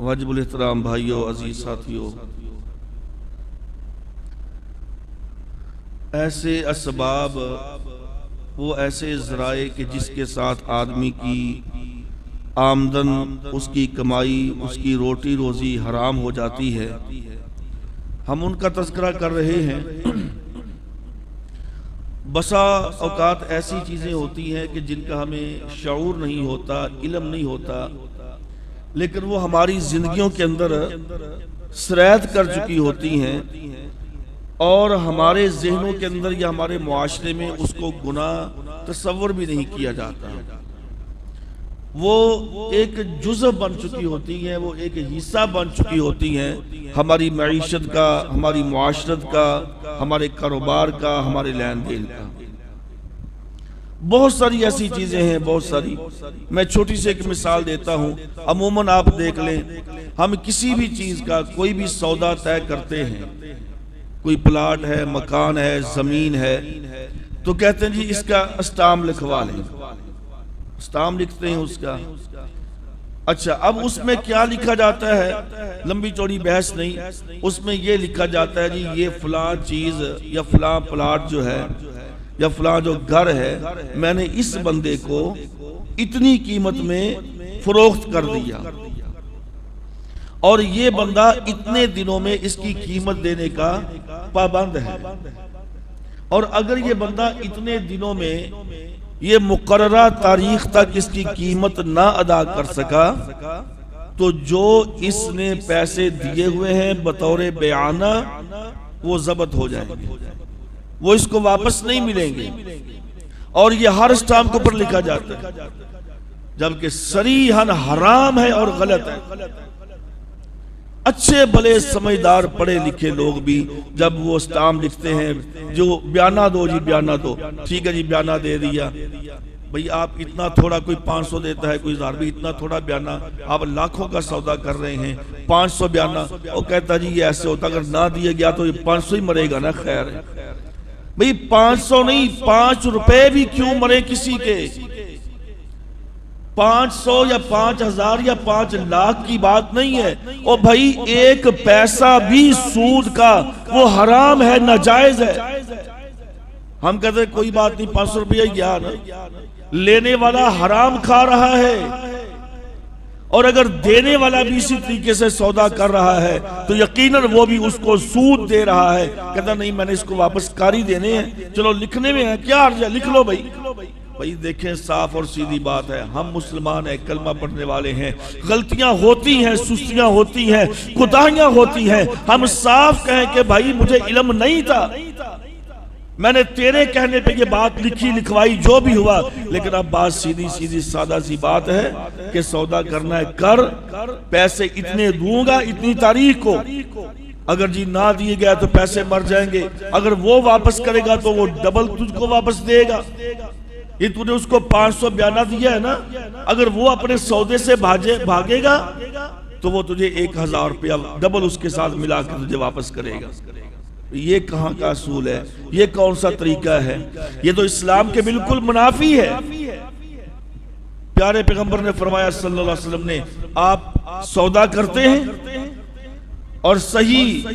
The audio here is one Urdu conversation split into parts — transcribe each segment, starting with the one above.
واجب الاحترام بھائیوں، عزیز ساتھیوں، ایسے اسباب، وہ ایسے ذرائع کہ جس کے ساتھ آدمی کی آمدن، اس کی کمائی، اس کی روٹی روزی حرام ہو جاتی ہے، ہم ان کا تذکرہ کر رہے ہیں۔ بسا اوقات ایسی چیزیں ہوتی ہیں کہ جن کا ہمیں شعور نہیں ہوتا، علم نہیں ہوتا، لیکن وہ ہماری زندگیوں کے اندر سرایت کر چکی ہوتی ہیں اور ہمارے ذہنوں کے اندر یا ہمارے معاشرے میں اس کو گناہ تصور بھی نہیں کیا جاتا۔ وہ ایک جزء بن چکی ہوتی ہیں، وہ ایک حصہ بن چکی ہوتی ہیں ہماری معیشت کا، ہماری معاشرت کا، ہمارے کاروبار کا، ہمارے لین دین کا۔ بہت ساری ایسی چیزیں ہیں، بہت ساری۔ میں چھوٹی سے ایک مثال دیتا ہوں۔ عموماً آپ دیکھ لیں، ہم کسی بھی چیز کا کوئی بھی سودا طے کرتے ہیں، کوئی پلاٹ ہے، مکان ہے، زمین ہے، تو کہتے ہیں جی اس کا اسٹامپ لکھوا لیں، اسٹامپ لکھتے ہیں اس کا۔ اچھا، اب اس میں کیا لکھا جاتا ہے؟ لمبی چوڑی بحث نہیں، اس میں یہ لکھا جاتا ہے جی یہ فلاں چیز یا فلاں پلاٹ جو ہے یا فلاں جو گھر ہے، میں نے اس بندے کو اتنی قیمت میں فروخت کر دیا اور یہ بندہ اتنے دنوں میں اس کی قیمت دینے کا پابند ہے، اور اگر یہ بندہ اتنے دنوں میں یہ مقررہ تاریخ تک اس کی قیمت نہ ادا کر سکا تو جو اس نے پیسے دیے ہوئے ہیں بطور بیعانہ وہ ضبط ہو جائیں گے، وہ اس کو واپس نہیں ملیں گے، اور یہ ہر اسٹامپ کے اوپر لکھا جاتا ہے، جبکہ صریحاً حرام ہے اور غلط ہے۔ اچھے بھلے سمجھدار پڑھے لکھے لوگ بھی جب وہ اسٹامپ لکھتے ہیں، جو بیانہ دو جی بیانہ دو، ٹھیک ہے جی بیانہ دے دیا، بھئی آپ اتنا تھوڑا، کوئی 500 دیتا ہے، کوئی 1000 بھی، اتنا تھوڑا بیانہ، آپ لاکھوں کا سودا کر رہے ہیں، 500 بیانہ، وہ کہتا جی یہ ایسے ہوتا، اگر نہ دیا گیا تو یہ 500 ہی مرے گا نا، خیر ہے بھئی 500 نہیں، 5 روپے بھی کیوں مرے کسی کے، 500 یا 5000 یا 5 لاکھ کی بات نہیں ہے، اور بھائی ایک پیسہ بھی سود کا وہ حرام ہے، ناجائز ہے۔ ہم کہتے ہیں کوئی بات نہیں، 500 روپیہ گیا نا، لینے والا حرام کھا رہا ہے، اور اگر دینے والا بھی اسی طریقے سے سودا کر رہا ہے تو یقیناً وہ بھی اس کو سود دے رہا ہے۔ کہتا نہیں میں نے اس کو واپس کاری دینے ہیں، چلو لکھنے میں ہے، کیا عرض ہے، لکھ لو بھائی۔ بھائی دیکھیں، صاف اور سیدھی بات ہے، ہم مسلمان ہیں، کلمہ پڑھنے والے ہیں، غلطیاں ہوتی ہیں، سستیاں ہوتی ہیں، کوتاہیاں ہوتی ہیں، ہم صاف کہیں کہ بھائی مجھے علم نہیں تھا، میں نے تیرے کہنے پہ یہ بات لکھی لکھوائی، جو بھی ہوا، لیکن اب بات سیدھی سیدھی سادہ سی بات ہے کہ سودا کرنا ہے کر، پیسے اتنے دوں گا اتنی تاریخ کو، اگر جی نہ دیے گیا تو پیسے مر جائیں گے، اگر وہ واپس کرے گا تو وہ ڈبل تجھ کو واپس دے گا۔ یہ تو نے اس کو 500 بیانہ دیا ہے نا، اگر وہ اپنے سودے سے بھاگے گا تو وہ تجھے 1000 روپیہ ڈبل اس کے ساتھ ملا کے تجھے واپس کرے گا۔ یہ کہاں کا اصول ہے، یہ کون سا طریقہ ہے، یہ تو اسلام کے بالکل منافی ہے۔ پیارے پیغمبر نے فرمایا صلی اللہ علیہ وسلم نے، آپ سودا کرتے ہیں، اور صحیح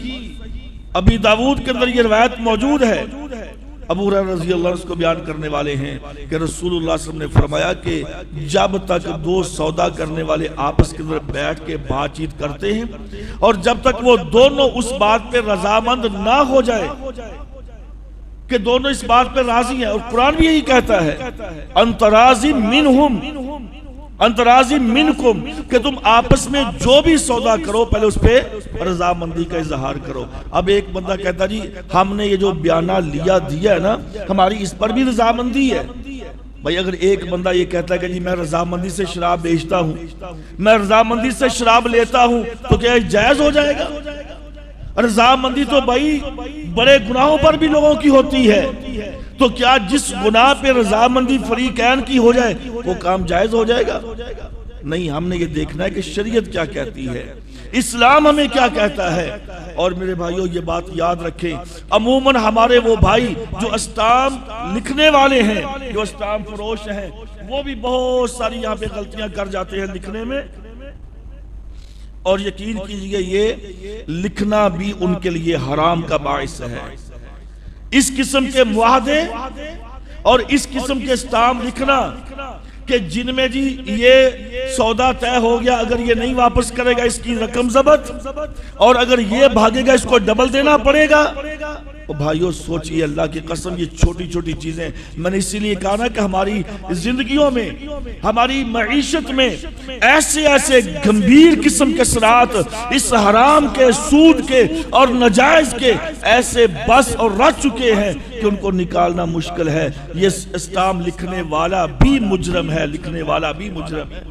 ابی داؤد کے اندر یہ روایت موجود ہے، ابو ہریرہ رضی اللہ عنہ اس کو بیان کرنے والے ہیں کہ رسول اللہ صلی اللہ علیہ وسلم نے فرمایا کہ جب تک دو سودا کرنے والے آپس کے اندر بیٹھ کے بات چیت کرتے ہیں اور جب تک وہ دونوں اس بات پہ رضامند نہ ہو جائے کہ دونوں اس بات پہ راضی ہیں، اور قرآن بھی یہی کہتا ہے انتراضی منہم انتراضی منکم، کہ تم آپس میں جو بھی سودا کرو پہلے اس پہ رضامندی کا اظہار کرو۔ اب ایک بندہ کہتا جی ہم نے یہ جو بیانہ لیا دیا ہے نا، ہماری اس پر بھی رضامندی ہے۔ بھائی اگر ایک بندہ یہ کہتا ہے کہ جی میں رضامندی سے شراب بیچتا ہوں، میں رضامندی سے شراب لیتا ہوں، تو کیا جائز ہو جائے گا؟ رضامندی تو بھائی بڑے گناہوں پر بھی لوگوں کی ہوتی ہے، تو کیا جس گناہ پہ رضامندی فریقین کی ہو جائے وہ کام جائز ہو جائے گا؟ نہیں، ہم نے یہ دیکھنا ہے کہ شریعت کیا کہتی ہے، اسلام ہمیں کیا کہتا ہے۔ اور میرے بھائیوں یہ بات یاد رکھیں، عموماً ہمارے وہ بھائی جو اسٹامپ لکھنے والے ہیں، جو اسٹامپ فروش ہیں، وہ بھی بہت ساری یہاں پہ غلطیاں کر جاتے ہیں لکھنے میں، اور یقین کیجئے یہ لکھنا بھی ان کے لیے حرام کا باعث ہے۔ اس قسم کے معاہدے اور اس قسم کے اسٹامپ لکھنا کہ جن میں جی یہ سودا طے ہو گیا، اگر یہ نہیں واپس کرے گا اس کی رقم ضبط، اور اگر یہ بھاگے گا اس کو ڈبل دینا پڑے گا۔ بھائیو سوچئے اللہ کی قسم، یہ چھوٹی چھوٹی چیزیں میں نے اسی لیے کہا نا کہ ہماری زندگیوں میں، ہماری معیشت میں ایسے ایسے گمبھیر قسم کے اثرات اس حرام کے، سود کے اور نجائز کے ایسے بس اور رچ چکے ہیں کہ ان کو نکالنا مشکل ہے۔ یہ اسٹامپ لکھنے والا بھی مجرم ہے، لکھنے والا بھی مجرم ہے۔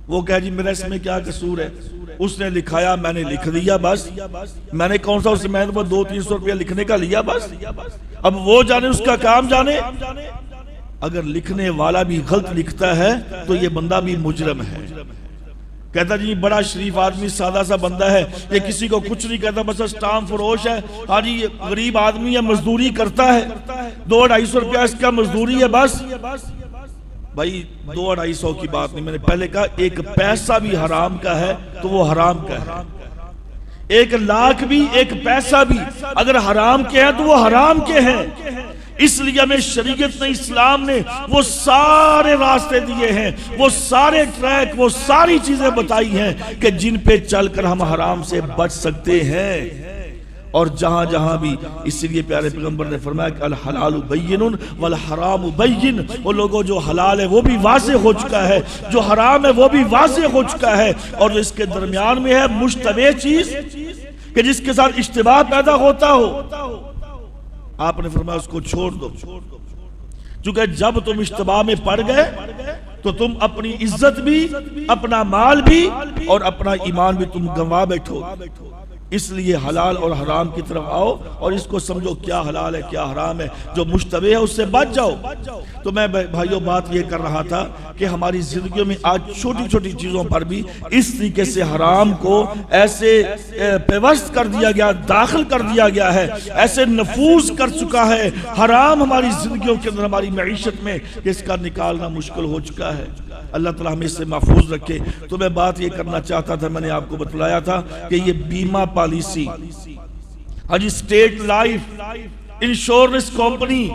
وہ کہا جی میرا اس میں کیا قصور ہے، اس نے لکھایا میں نے لکھ دیا بس، میں نے کون سا اس میں 200-300 روپیہ لکھنے کا لیا بس، اب وہ جانے اس کا کام جانے۔ اگر لکھنے والا بھی غلط لکھتا ہے تو یہ بندہ بھی مجرم ہے۔ کہتا جی بڑا شریف آدمی، سادہ سا بندہ ہے، یہ کسی کو کچھ نہیں کہتا، بس اسٹامپ فروش ہے، ہاں جی یہ غریب آدمی ہے، مزدوری کرتا ہے، 200-250 روپیہ اس کا مزدوری ہے بس۔ بھائی 200-250 کی بات نہیں، میں نے پہلے کہا ایک پیسہ بھی حرام کا ہے تو وہ حرام کا ہے، 1 لاکھ بھی، ایک پیسہ بھی اگر حرام کے ہیں تو وہ حرام کے ہیں۔ اس لیے ہمیں شریعت نے، اسلام نے وہ سارے راستے دیے ہیں، وہ سارے ٹریک، وہ ساری چیزیں بتائی ہیں کہ جن پہ چل کر ہم حرام سے بچ سکتے ہیں۔ اور جہاں جہاں بھی، اس لیے پیارے پیغمبر نے فرمایا کہ الحلال بین والحرام بین، وہ لوگوں جو حلال ہے وہ بھی واضح ہو چکا ہے، جو حرام ہے وہ بھی واضح ہو چکا ہے، اور جو اس کے درمیان میں ہے مشتبہ چیز کہ جس کے ساتھ اشتباہ پیدا ہوتا ہو، آپ نے فرمایا اس کو چھوڑ دو، چونکہ جب تم اشتباہ میں پڑ گئے تو تم اپنی عزت بھی، اپنا مال بھی اور اپنا ایمان بھی تم گنوا بیٹھو۔ اس لیے حلال اور حرام کی طرف آؤ اور اس کو سمجھو کیا حلال ہے کیا حرام ہے، جو مشتبہ ہے اس سے بچ جاؤ۔ تو میں بھائیوں بات یہ کر رہا تھا کہ ہماری زندگیوں میں آج چھوٹی چھوٹی چیزوں پر بھی اس طریقے سے حرام کو ایسے پیوست کر دیا گیا، داخل کر دیا گیا ہے، ایسے نفوذ کر چکا ہے حرام ہماری زندگیوں کے اندر، ہماری معیشت میں، کہ اس کا نکالنا مشکل ہو چکا ہے۔ اللہ تعالیٰ ہمیں اس سے محفوظ رکھے۔ تو میں بات یہ کرنا چاہتا تھا، میں نے آپ کو بتلایا تھا کہ یہ بیمہ پالیسی، ہاں جی اسٹیٹ لائف انشورنس کمپنی،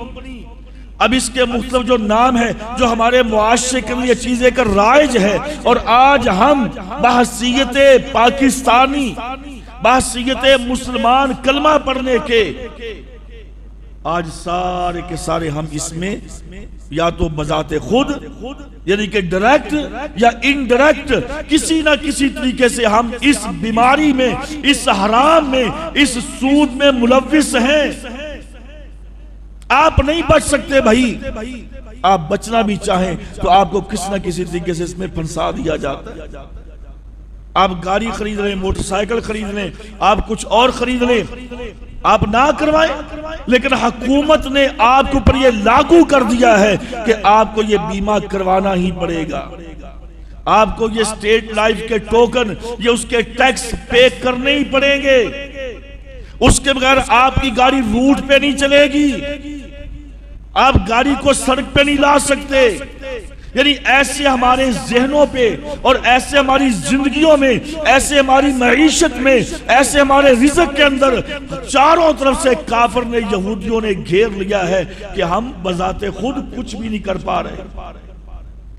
اب اس کے مختلف جو نام ہے جو ہمارے معاشرے کے لیے چیز ایک رائج ہے، اور آج ہم بحیثیت پاکستانی، بحیثیت مسلمان کلمہ پڑھنے کے، آج سارے کے سارے ہم اس میں یا تو بذات خود یعنی کہ ڈائریکٹ یا انڈائریکٹ کسی نہ کسی طریقے سے ہم اس بیماری میں، اس حرام میں، اس سود میں ملوث ہیں۔ آپ نہیں بچ سکتے بھائی، آپ بچنا بھی چاہیں تو آپ کو کس نہ کسی طریقے سے اس میں پھنسا دیا جاتا ہے۔ آپ گاڑی خرید لیں، موٹر سائیکل خرید لیں، آپ کچھ اور خرید لیں، آپ نہ کروائیں، لیکن حکومت نے آپ کے اوپر یہ لاگو کر دیا ہے کہ آپ کو یہ بیمہ کروانا ہی پڑے گا، آپ کو یہ سٹیٹ لائف کے ٹوکن، یہ اس کے ٹیکس پے کرنے ہی پڑیں گے، اس کے بغیر آپ کی گاڑی روٹ پہ نہیں چلے گی، آپ گاڑی کو سڑک پہ نہیں لا سکتے۔ یعنی ایسے ہمارے ذہنوں پہ اور ایسے ہماری زندگیوں میں، ایسے ہماری معیشت میں، ایسے ہمارے رزق کے اندر چاروں طرف سے کافر نے، یہودیوں نے گھیر لیا ہے کہ ہم بذات خود کچھ بھی نہیں کر پا رہے۔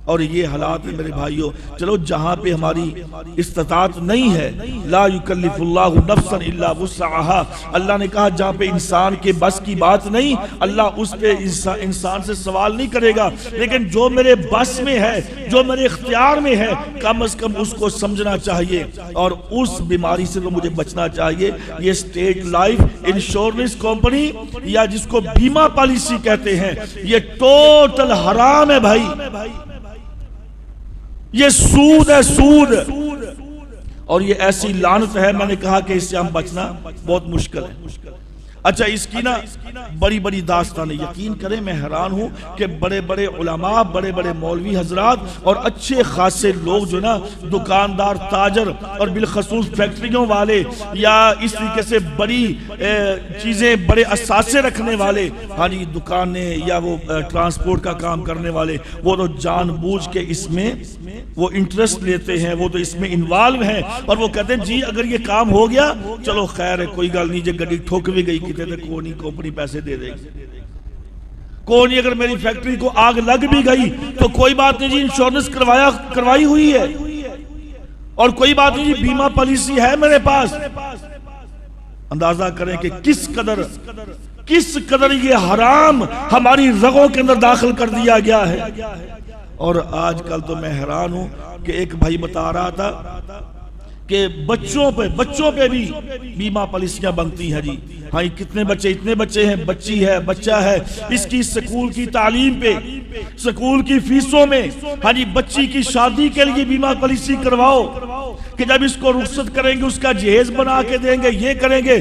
اور یہ حالات ہیں میرے بھائیوں۔ چلو جہاں پہ ہماری استطاعت نہیں ہے، لا یکلف اللہ نفسا الا وسعها، اللہ نے کہا جہاں پہ انسان کے بس کی بات نہیں، اللہ اس پہ انسان سے سوال نہیں کرے گا، لیکن جو میرے بس میں ہے، جو میرے اختیار میں ہے، کم از کم اس کو سمجھنا چاہیے، اور اس بیماری سے تو مجھے بچنا چاہیے۔ یہ سٹیٹ لائف انشورنس کمپنی یا جس کو بیمہ پالیسی کہتے ہیں، یہ ٹوٹل حرام ہے بھائی، یہ سود ہے، سود، اور یہ ایسی لعنت ہے، میں نے کہا کہ اس سے ہم بچنا بہت مشکل ہے۔ اچھا اس کی نا بڑی بڑی داستانیں، یقین کریں میں حیران ہوں کہ بڑے بڑے علماء، بڑے بڑے مولوی حضرات اور اچھے خاصے لوگ جو نا دکاندار، تاجر اور بالخصوص فیکٹریوں والے یا اس طریقے سے بڑی چیزیں، بڑے اثاثے رکھنے والے، ہاں جی دکانیں یا وہ ٹرانسپورٹ کا کام کرنے والے، وہ تو جان بوجھ کے اس میں وہ انٹرسٹ لیتے ہیں، وہ تو اس میں انوالو ہیں اور وہ کہتے ہیں جی اگر یہ کام ہو گیا چلو خیر ہے، کوئی گل نہیں، جے گڈی ٹھوک بھی گئی کہتے تھے کوئی نہیں، کمپنی پیسے دے دے گی، کوئی نہیں، اگر میری فیکٹری کو آگ لگ بھی گئی تو کوئی بات نہیں جی، انشورنس کروائی ہوئی ہے، اور کوئی بات نہیں جی، بیمہ پالیسی ہے میرے پاس۔ اندازہ کریں کہ کس قدر یہ حرام ہماری رگوں کے اندر داخل کر دیا گیا ہے۔ اور آج کل تو میں حیران ہوں کہ ایک بھائی بتا رہا تھا کہ بچوں پہ بھی بیمہ پالیسیاں بنتی ہیں جی، ہاں کتنے بچے، اتنے بچے ہیں، بچی ہے، بچہ ہے، اس کی سکول کی تعلیم پہ، سکول کی فیسوں میں، ہاں جی بچی کی شادی کے لیے بیمہ پالیسی کرواؤ کہ جب اس کو رخصت کریں گے اس کا جہیز بنا کے دیں گے، یہ کریں گے۔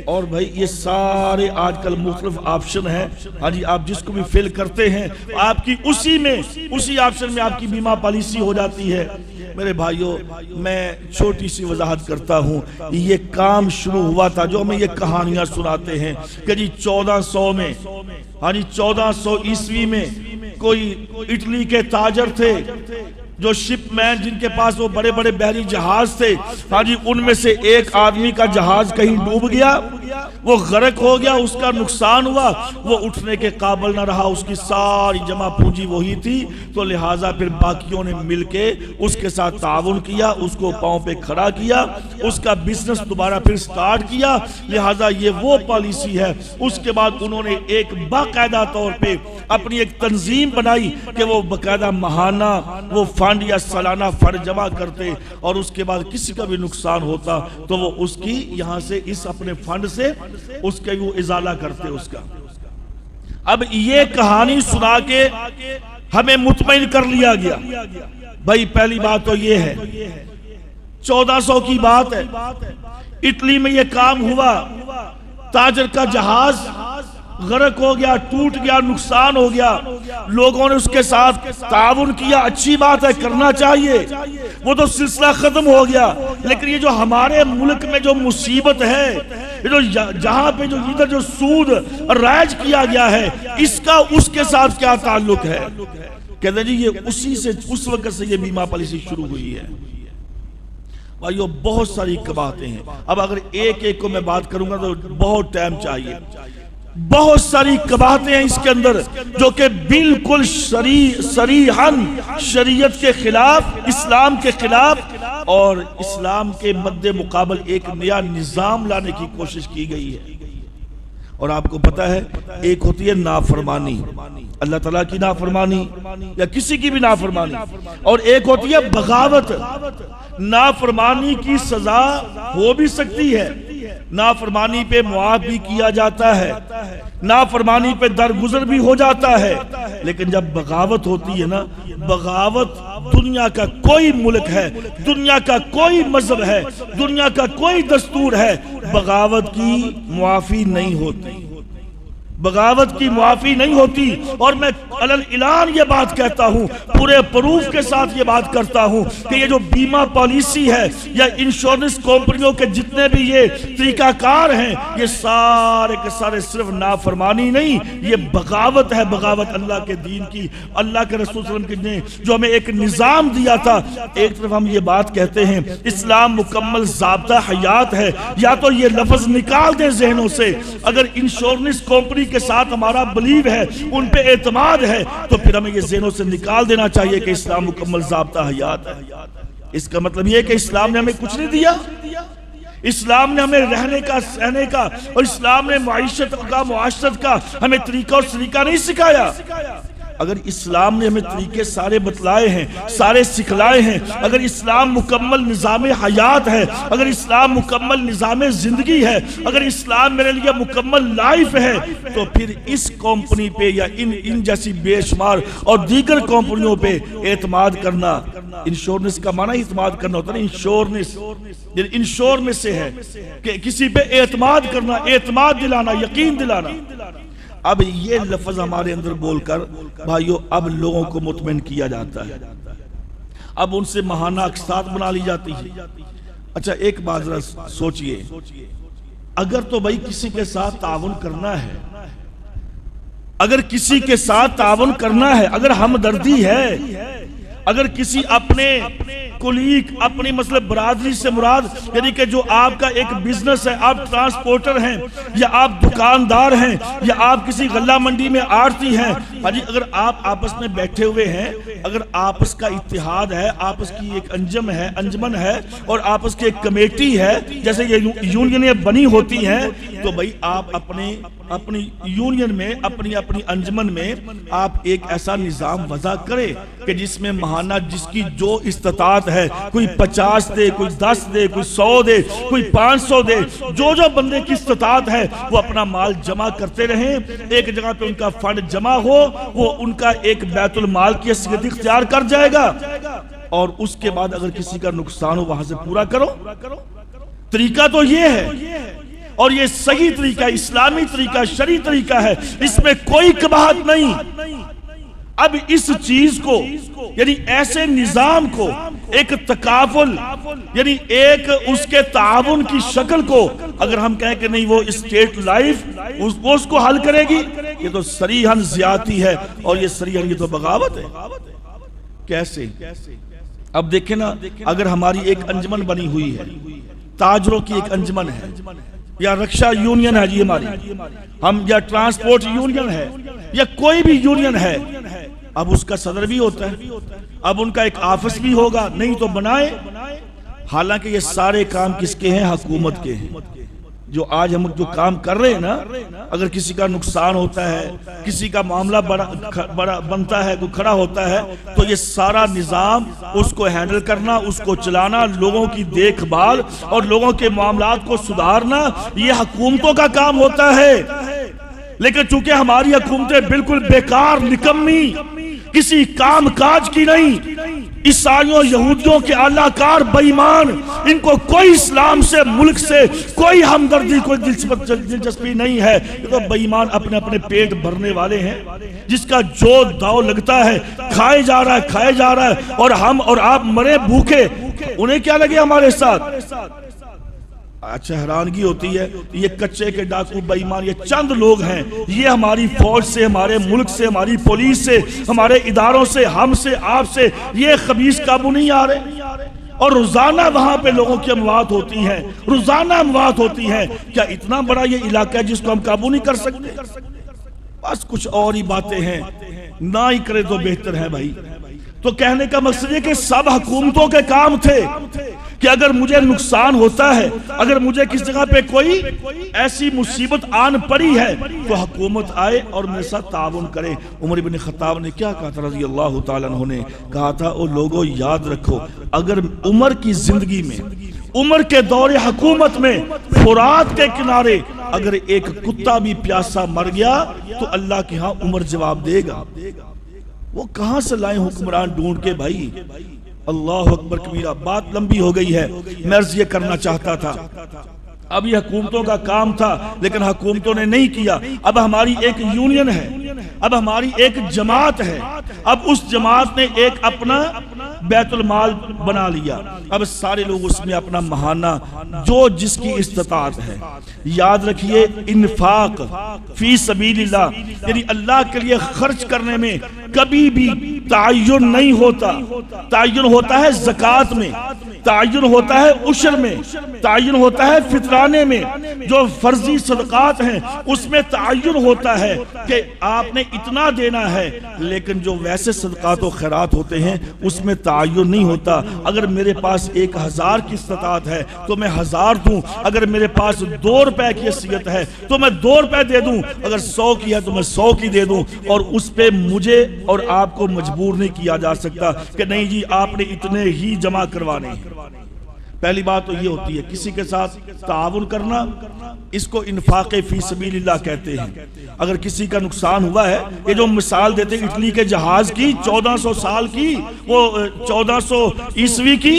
اور بھائی یہ سارے آج کل مختلف آپشن ہیں، ہاں جی آپ جس کو بھی فل کرتے ہیں آپ کی اسی آپشن میں آپ کی بیمہ پالیسی ہو جاتی ہے۔ میرے بھائیوں میں چھوٹی سی وضاحت کرتا ہوں، یہ کام شروع ہوا تھا جو ہمیں یہ کہانیاں سناتے ہیں کہ جی 1400 میں، ہاں جی 1400 عیسوی میں کوئی اٹلی کے تاجر تھے جو شپ مین، جن کے پاس وہ بڑے بڑے بحری جہاز تھے، ہاں جی ان میں سے ایک آدمی کا جہاز کہیں ڈوب گیا، وہ غرق ہو گیا، اس کا نقصان ہوا، وہ اٹھنے کے قابل نہ رہا، اس کی ساری جمع پونجی وہی تھی، تو لہٰذا پھر باقیوں نے مل کے اس کے ساتھ تعاون کیا، اس کو پاؤں پہ کھڑا کیا، اس کا بزنس دوبارہ پھر سٹارٹ کیا، لہٰذا یہ وہ پالیسی ہے۔ اس کے بعد انہوں نے ایک باقاعدہ طور پہ اپنی ایک تنظیم بنائی کہ وہ باقاعدہ ماہانہ وہ فنڈ یا سالانہ فنڈ جمع کرتے، اور اس کے بعد کسی کا بھی نقصان ہوتا تو وہ اس کی یہاں سے اس اپنے فنڈ سے اس کے وہ ازالہ کرتے اس کا۔ اب یہ کہانی سنا کے ہمیں مطمئن کر لیا گیا۔ بھائی پہلی بات تو یہ ہے 1400 کی بات ہے، اٹلی میں یہ کام ہوا، تاجر کا جہاز غرق ہو گیا، ٹوٹ گیا، نقصان ہو گیا، لوگوں نے اس کے ساتھ تعاون کیا، اچھی بات ہے، کرنا چاہیے، وہ تو سلسلہ ختم ہو گیا۔ لیکن یہ جو ہمارے ملک میں جو مصیبت ہے، یہ جو جہاں پہ جو ادھر جو سود رائج کیا گیا ہے، اس کا اس کے ساتھ کیا تعلق ہے؟ کہتے ہیں جی یہ اس وقت سے یہ بیمہ پالیسی شروع ہوئی ہے۔ بھائیو بہت ساری باتیں ہیں، اب اگر ایک ایک کو میں بات کروں گا تو بہت ٹائم چاہیے۔ بہت ساری قباحتیں ہیں اس کے اندر جو کہ بالکل صریحاً شریعت کے خلاف، اسلام کے خلاف، اور اسلام کے مد مقابل ایک نیا نظام لانے کی کوشش کی گئی ہے۔ اور آپ کو پتا ہے ایک ہوتی ہے نافرمانی، اللہ تعالیٰ کی نافرمانی یا کسی کی بھی نافرمانی، اور ایک ہوتی ہے بغاوت۔ نافرمانی کی سزا ہو بھی سکتی ہے، نافرمانی پہ معاف بھی کیا جاتا ہے، نافرمانی پہ درگزر بھی ہو جاتا ہے، لیکن جب بغاوت ہوتی ہے نا، بغاوت دنیا کا کوئی ملک ہے، دنیا کا کوئی مذہب ہے، دنیا کا کوئی دستور ہے، بغاوت کی معافی نہیں ہوتی، بغاوت کی معافی نہیں ہوتی۔ اور میں علل اعلان یہ بات کہتا ہوں، پورے پروف کے ساتھ یہ بات کرتا ہوں کہ یہ جو بیمہ پالیسی ہے یا انشورنس کمپنیوں کے جتنے بھی یہ طریقہ کار ہیں، یہ سارے کے سارے صرف نافرمانی نہیں، یہ بغاوت ہے، بغاوت اللہ کے دین کی، اللہ کے رسول صلی اللہ علیہ وسلم نے جو ہمیں ایک نظام دیا تھا۔ ایک طرف ہم یہ بات کہتے ہیں اسلام مکمل ضابطہ حیات ہے، یا تو یہ لفظ نکال دیں ذہنوں سے، اگر انشورنس کمپنی کے ساتھ ہمارا بلیو ہے، ان پہ اعتماد ہے، تو پھر ہمیں یہ ذہنوں سے نکال دینا چاہیے کہ اسلام مکمل ضابطہ حیات ہے۔ اس کا مطلب یہ ہے کہ اسلام نے ہمیں کچھ نہیں دیا، اسلام نے ہمیں رہنے کا، سہنے کا، اور اسلام نے معیشت کا، معاشرت کا ہمیں طریقہ اور سلیقہ نہیں سکھایا۔ اگر اسلام نے ہمیں طریقے سارے بتلائے ہیں، سارے سکھلائے ہیں، اگر اسلام مکمل نظام حیات ہے، اگر اسلام مکمل نظام زندگی ہے، اگر اسلام میرے لیے مکمل لائف ہے، تو پھر اس کمپنی پہ یا ان جیسی بے شمار اور دیگر کمپنیوں پہ اعتماد کرنا انشورنس کا معنی اعتماد کرنا ہوتا ہے، انشورنس یعنی انشور میں سے ہے کہ کسی پہ اعتماد کرنا، اعتماد دلانا، یقین دلانا۔ اب یہ لفظ ہمارے اندر بول کر بھائیو اب لوگوں کو مطمئن کیا جاتا ہے، اب ان سے ماہانہ اقساط بنا لی جاتی ہے۔ اچھا ایک بات ذرا سوچئے، اگر تو بھائی کسی کے ساتھ تعاون کرنا ہے، اگر کسی کے ساتھ تعاون کرنا ہے، اگر ہمدردی ہے، اگر کسی اپنے کولیگ، اپنی مثلا برادری سے مراد یعنی کہ جو آپ کا ایک بزنس ہے، آپ ٹرانسپورٹر ہیں یا آپ دکاندار ہیں یا آپ کسی غلہ منڈی میں آڑتی ہیں، اگر آپ آپس میں بیٹھے ہوئے ہیں، اگر آپس کا اتحاد ہے، آپس کی ایک انجمن ہے اور آپس کی ایک کمیٹی ہے، جیسے یہ یونینیں بنی ہوتی ہیں، تو بھائی آپ اپنی یونین میں، اپنی انجمن میں آپ ایک ایسا نظام وضع کرے کہ جس میں ماہانہ جس کی جو استطاعت ہے، کوئی 50 دے، کوئی 10 دے، کوئی 100 دے، کوئی 500 دے، جو بندے کی استطاعت ہے وہ اپنا مال جمع کرتے رہیں، ایک جگہ پہ ان کا فنڈ جمع ہو، وہ ان کا ایک بیت المال کی حیثیت اختیار کر جائے گا، اور اس کے بعد اگر کسی کا نقصان ہو وہاں سے پورا کرو۔ طریقہ تو یہ ہے، اور یہ صحیح طریقہ، اسلامی طریقہ، شرعی طریقہ ہے، اس میں کوئی قباحت نہیں۔ اب اس چیز کو یعنی ایسے نظام کو، ایک تکافل یعنی ایک اس کے تعاون کی شکل کو اگر ہم کہیں کہ نہیں وہ اسٹیٹ لائف اس کو حل کرے گی، یہ تو صریحاً زیادتی ہے، اور یہ صریحاً یہ تو بغاوت ہے۔ کیسے؟ اب دیکھیں نا، اگر ہماری ایک انجمن بنی ہوئی ہے، تاجروں کی ایک انجمن ہے، یا رکشا یونین ہے جی ہماری، ہم یا ٹرانسپورٹ یونین ہے، یا کوئی بھی یونین ہے، اب اس کا صدر بھی ہوتا ہے، اب ان کا ایک آفس بھی ہوگا، نہیں تو بنائے۔ حالانکہ یہ سارے کام کس کے ہیں؟ حکومت کے ہیں۔ جو آج ہم جو کام کر رہے ہیں نا، اگر کسی کا نقصان ہوتا ہے، کسی کا معاملہ بڑا بنتا ہے، کوئی کھڑا ہوتا ہے، تو یہ سارا نظام اس کو ہینڈل کرنا، اس کو چلانا، لوگوں کی دیکھ بھال اور لوگوں کے معاملات کو سدھارنا، یہ حکومتوں کا کام ہوتا ہے۔ لیکن چونکہ ہماری حکومتیں بالکل بیکار، نکمی، کسی کام کاج کی نہیں، عیسائیوں یہودیوں کے اعلیٰ کار بے ایمان، ان کو کوئی اسلام سے، ملک سے کوئی ہمدردی، کوئی دلچسپی نہیں ہے، یہ تو بے ایمان اپنے پیٹ بھرنے والے ہیں، جس کا جو داؤ لگتا ہے کھائے جا رہا ہے، اور ہم اور آپ مرے بھوکے، انہیں کیا لگے ہمارے ساتھ؟ اچھا حیرانگی ہوتی ہے، یہ کچے کے ڈاکو بے ایمان، یہ چند لوگ ہیں، یہ ہماری فوج سے، ہمارے ملک سے، ہماری پولیس سے، ہمارے اداروں سے، ہم سے، آپ سے یہ خبیث قابو نہیں آ رہے، اور روزانہ وہاں پہ لوگوں کی اموات ہوتی ہیں، روزانہ اموات ہوتی ہیں۔ کیا اتنا بڑا یہ علاقہ ہے جس کو ہم قابو نہیں کر سکتے؟ بس کچھ اور ہی باتیں ہیں، نہ ہی کرے تو بہتر ہے بھائی۔ تو کہنے کا مقصد یہ کہ سب حکومتوں کے کام تھے کہ اگر مجھے نقصان ہوتا ہے، اگر مجھے کس جگہ پہ کوئی ایسی مصیبت آن پڑی ہے، تو حکومت آئے اور میرے ساتھ تعاون کرے۔ عمر بن خطاب نے کیا کہا تھا رضی اللہ تعالیٰ عنہ نے؟ کہا تھا او لوگوں یاد رکھو، اگر عمر کی زندگی میں، عمر کے دور حکومت میں فرات کے کنارے اگر ایک کتا بھی پیاسا مر گیا تو اللہ کے ہاں عمر جواب دے گا۔ وہ کہاں سے لائیں حکمران ڈھونڈ کے بھائی؟ اللہ اکبر کبیرہ، بات لمبی ہو گئی ہے، میں عرض یہ کرنا چاہتا تھا۔ اب یہ حکومتوں کا کام تھا لیکن حکومتوں نے نہیں کیا۔ اب ہماری ایک یونین ہے، اب ہماری ایک جماعت ہے، اب اس جماعت نے ایک اپنا بیت المال بنا لیا، اب سارے لوگ اس میں اپنا ماہانہ جو جس کی استطاعت ہے۔ یاد رکھیے انفاق فی سبیل اللہ یعنی اللہ کے لیے خرچ کرنے میں کبھی بھی تعین نہیں ہوتا، تعین ہوتا ہے زکوٰۃ میں، تعین ہوتا ہے عشر میں، تعین ہوتا ہے فطرانے میں، جو فرضی صدقات ہیں اس میں تعین ہوتا ہے کہ آپ نے اتنا دینا ہے، لیکن جو ویسے صدقات و خیرات ہوتے ہیں اس میں تعین نہیں ہوتا۔ اگر میرے پاس 1000 کی استطاعت ہے تو میں 1000 دوں، اگر میرے پاس 2 روپے کی حیثیت ہے تو میں 2 روپے دے دوں، اگر 100 کی ہے تو میں 100 کی دے دوں، اور اس پہ مجھے اور آپ کو مجبور نہیں کیا جا سکتا کہ نہیں جی آپ نے اتنے ہی جمع کروانے ہیں۔ پہلی بات تو یہ ہوتی ہے کسی کے ساتھ تعاون کرنا، اس کو انفاق فی سبیل اللہ کہتے ہیں۔ اگر کسی کا نقصان ہوا ہے، یہ جو مثال دیتے ہیں اٹلی کے جہاز کی 1400 سال کی، وہ 1400 عیسوی کی،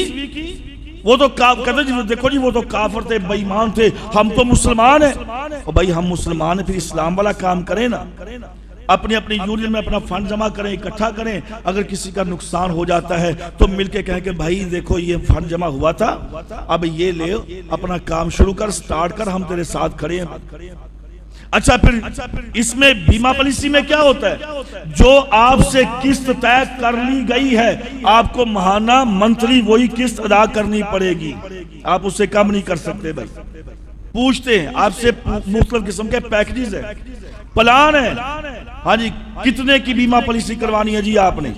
وہ تو کہتے جی دیکھو جی وہ تو کافر تھے، بے ایمان تھے، ہم تو مسلمان ہیں۔ اور بھائی ہم مسلمان ہیں، پھر اسلام والا کام کریں نا، اپنی یونین میں اپنا فنڈ جمع کریں، اکٹھا کریں۔ اگر کسی کا نقصان ہو جاتا ہے تو مل کے کہیں کہ بھائی دیکھو یہ فنڈ جمع ہوا تھا، اب یہ لے اپنا کام شروع کر، سٹارٹ کر، ہم تیرے ساتھ کھڑے ہیں۔ اچھا پھر اس میں بیمہ پالیسی میں کیا ہوتا ہے؟ جو آپ سے قسط طے کر لی گئی ہے، آپ کو ماہانہ منتھلی وہی قسط ادا کرنی پڑے گی، آپ اس سے کم نہیں کر سکتے۔ بھائی پوچھتے ہیں آپ سے، مختلف قسم کے پیکیجز ہیں، پلان ہے، ہاں جی کتنے کی بیمہ پالیسی کروانی ہے جی آپ نے؟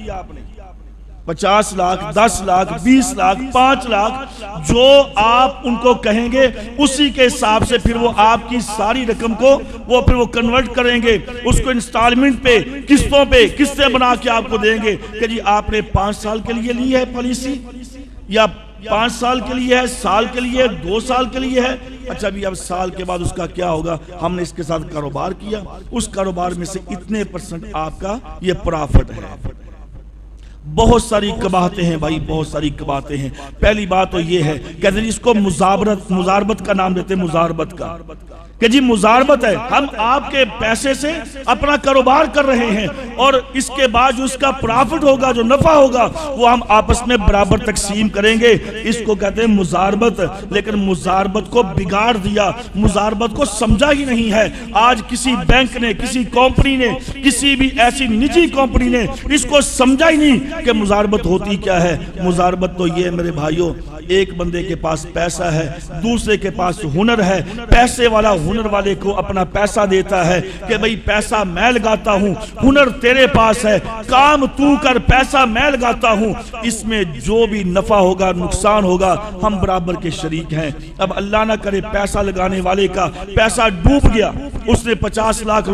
50 لاکھ، 10 لاکھ، 20 لاکھ، 5 لاکھ، جو آپ ان کو کہیں گے اسی کے حساب سے پھر وہ آپ کی ساری رقم کو وہ پھر وہ کنورٹ کریں گے، اس کو انسٹالمنٹ پہ، قسطوں پہ قسطیں بنا کے آپ کو دیں گے کہ جی آپ نے 5 سال کے لیے لی ہے پالیسی، یا 5 سال کے لیے ہے، سال کے لیے، 2 سال کے لیے ہے۔ اچھا بھی اب سال کے بعد اس کا کیا ہوگا؟ ہم نے اس کے ساتھ کاروبار کیا، اس کاروبار میں سے اتنے پرسنٹ آپ کا یہ پرافٹ ہے۔ بہت ساری قباحتیں ہیں بھائی، بہت ساری قباحتیں ہیں۔ پہلی بات تو یہ ہے کہتے ہیں اس کو مزاربت کا نام دیتے ہیں، مزاربت کا، کہ جی مزاربت ہے، ہم آپ کے پیسے سے اپنا کاروبار کر رہے ہیں اور اس کے بعد جو اس کا پرافٹ ہوگا، جو نفع ہوگا، وہ ہم آپس میں برابر تقسیم کریں گے، اس کو کہتے ہیں مزاربت۔ لیکن مزاربت کو بگاڑ دیا، مزاربت کو سمجھا ہی نہیں ہے۔ آج کسی بینک نے، کسی کمپنی نے، کسی بھی ایسی نجی کمپنی نے اس کو سمجھا ہی نہیں کہ مزاربت ہوتی کیا ہے۔ مزاربت تو یہ میرے بھائیوں، ایک بندے کے پاس پیسہ ہے، دوسرے کے پاس ہنر ہے، پیسے والا ہنر والے کو اپنا پیسہ دیتا ہے کہ بھئی پیسہ میں لگاتا ہوں، ہنر تیرے پاس ہے، کام تو کر، پیسہ میں لگاتا ہوں، اس میں جو بھی نفع ہوگا، نقصان ہوگا، ہم برابر کے شریک ہیں۔ اب اللہ نہ کرے پیسہ لگانے والے کا پیسہ ڈوب گیا، اس نے 50 لاکھ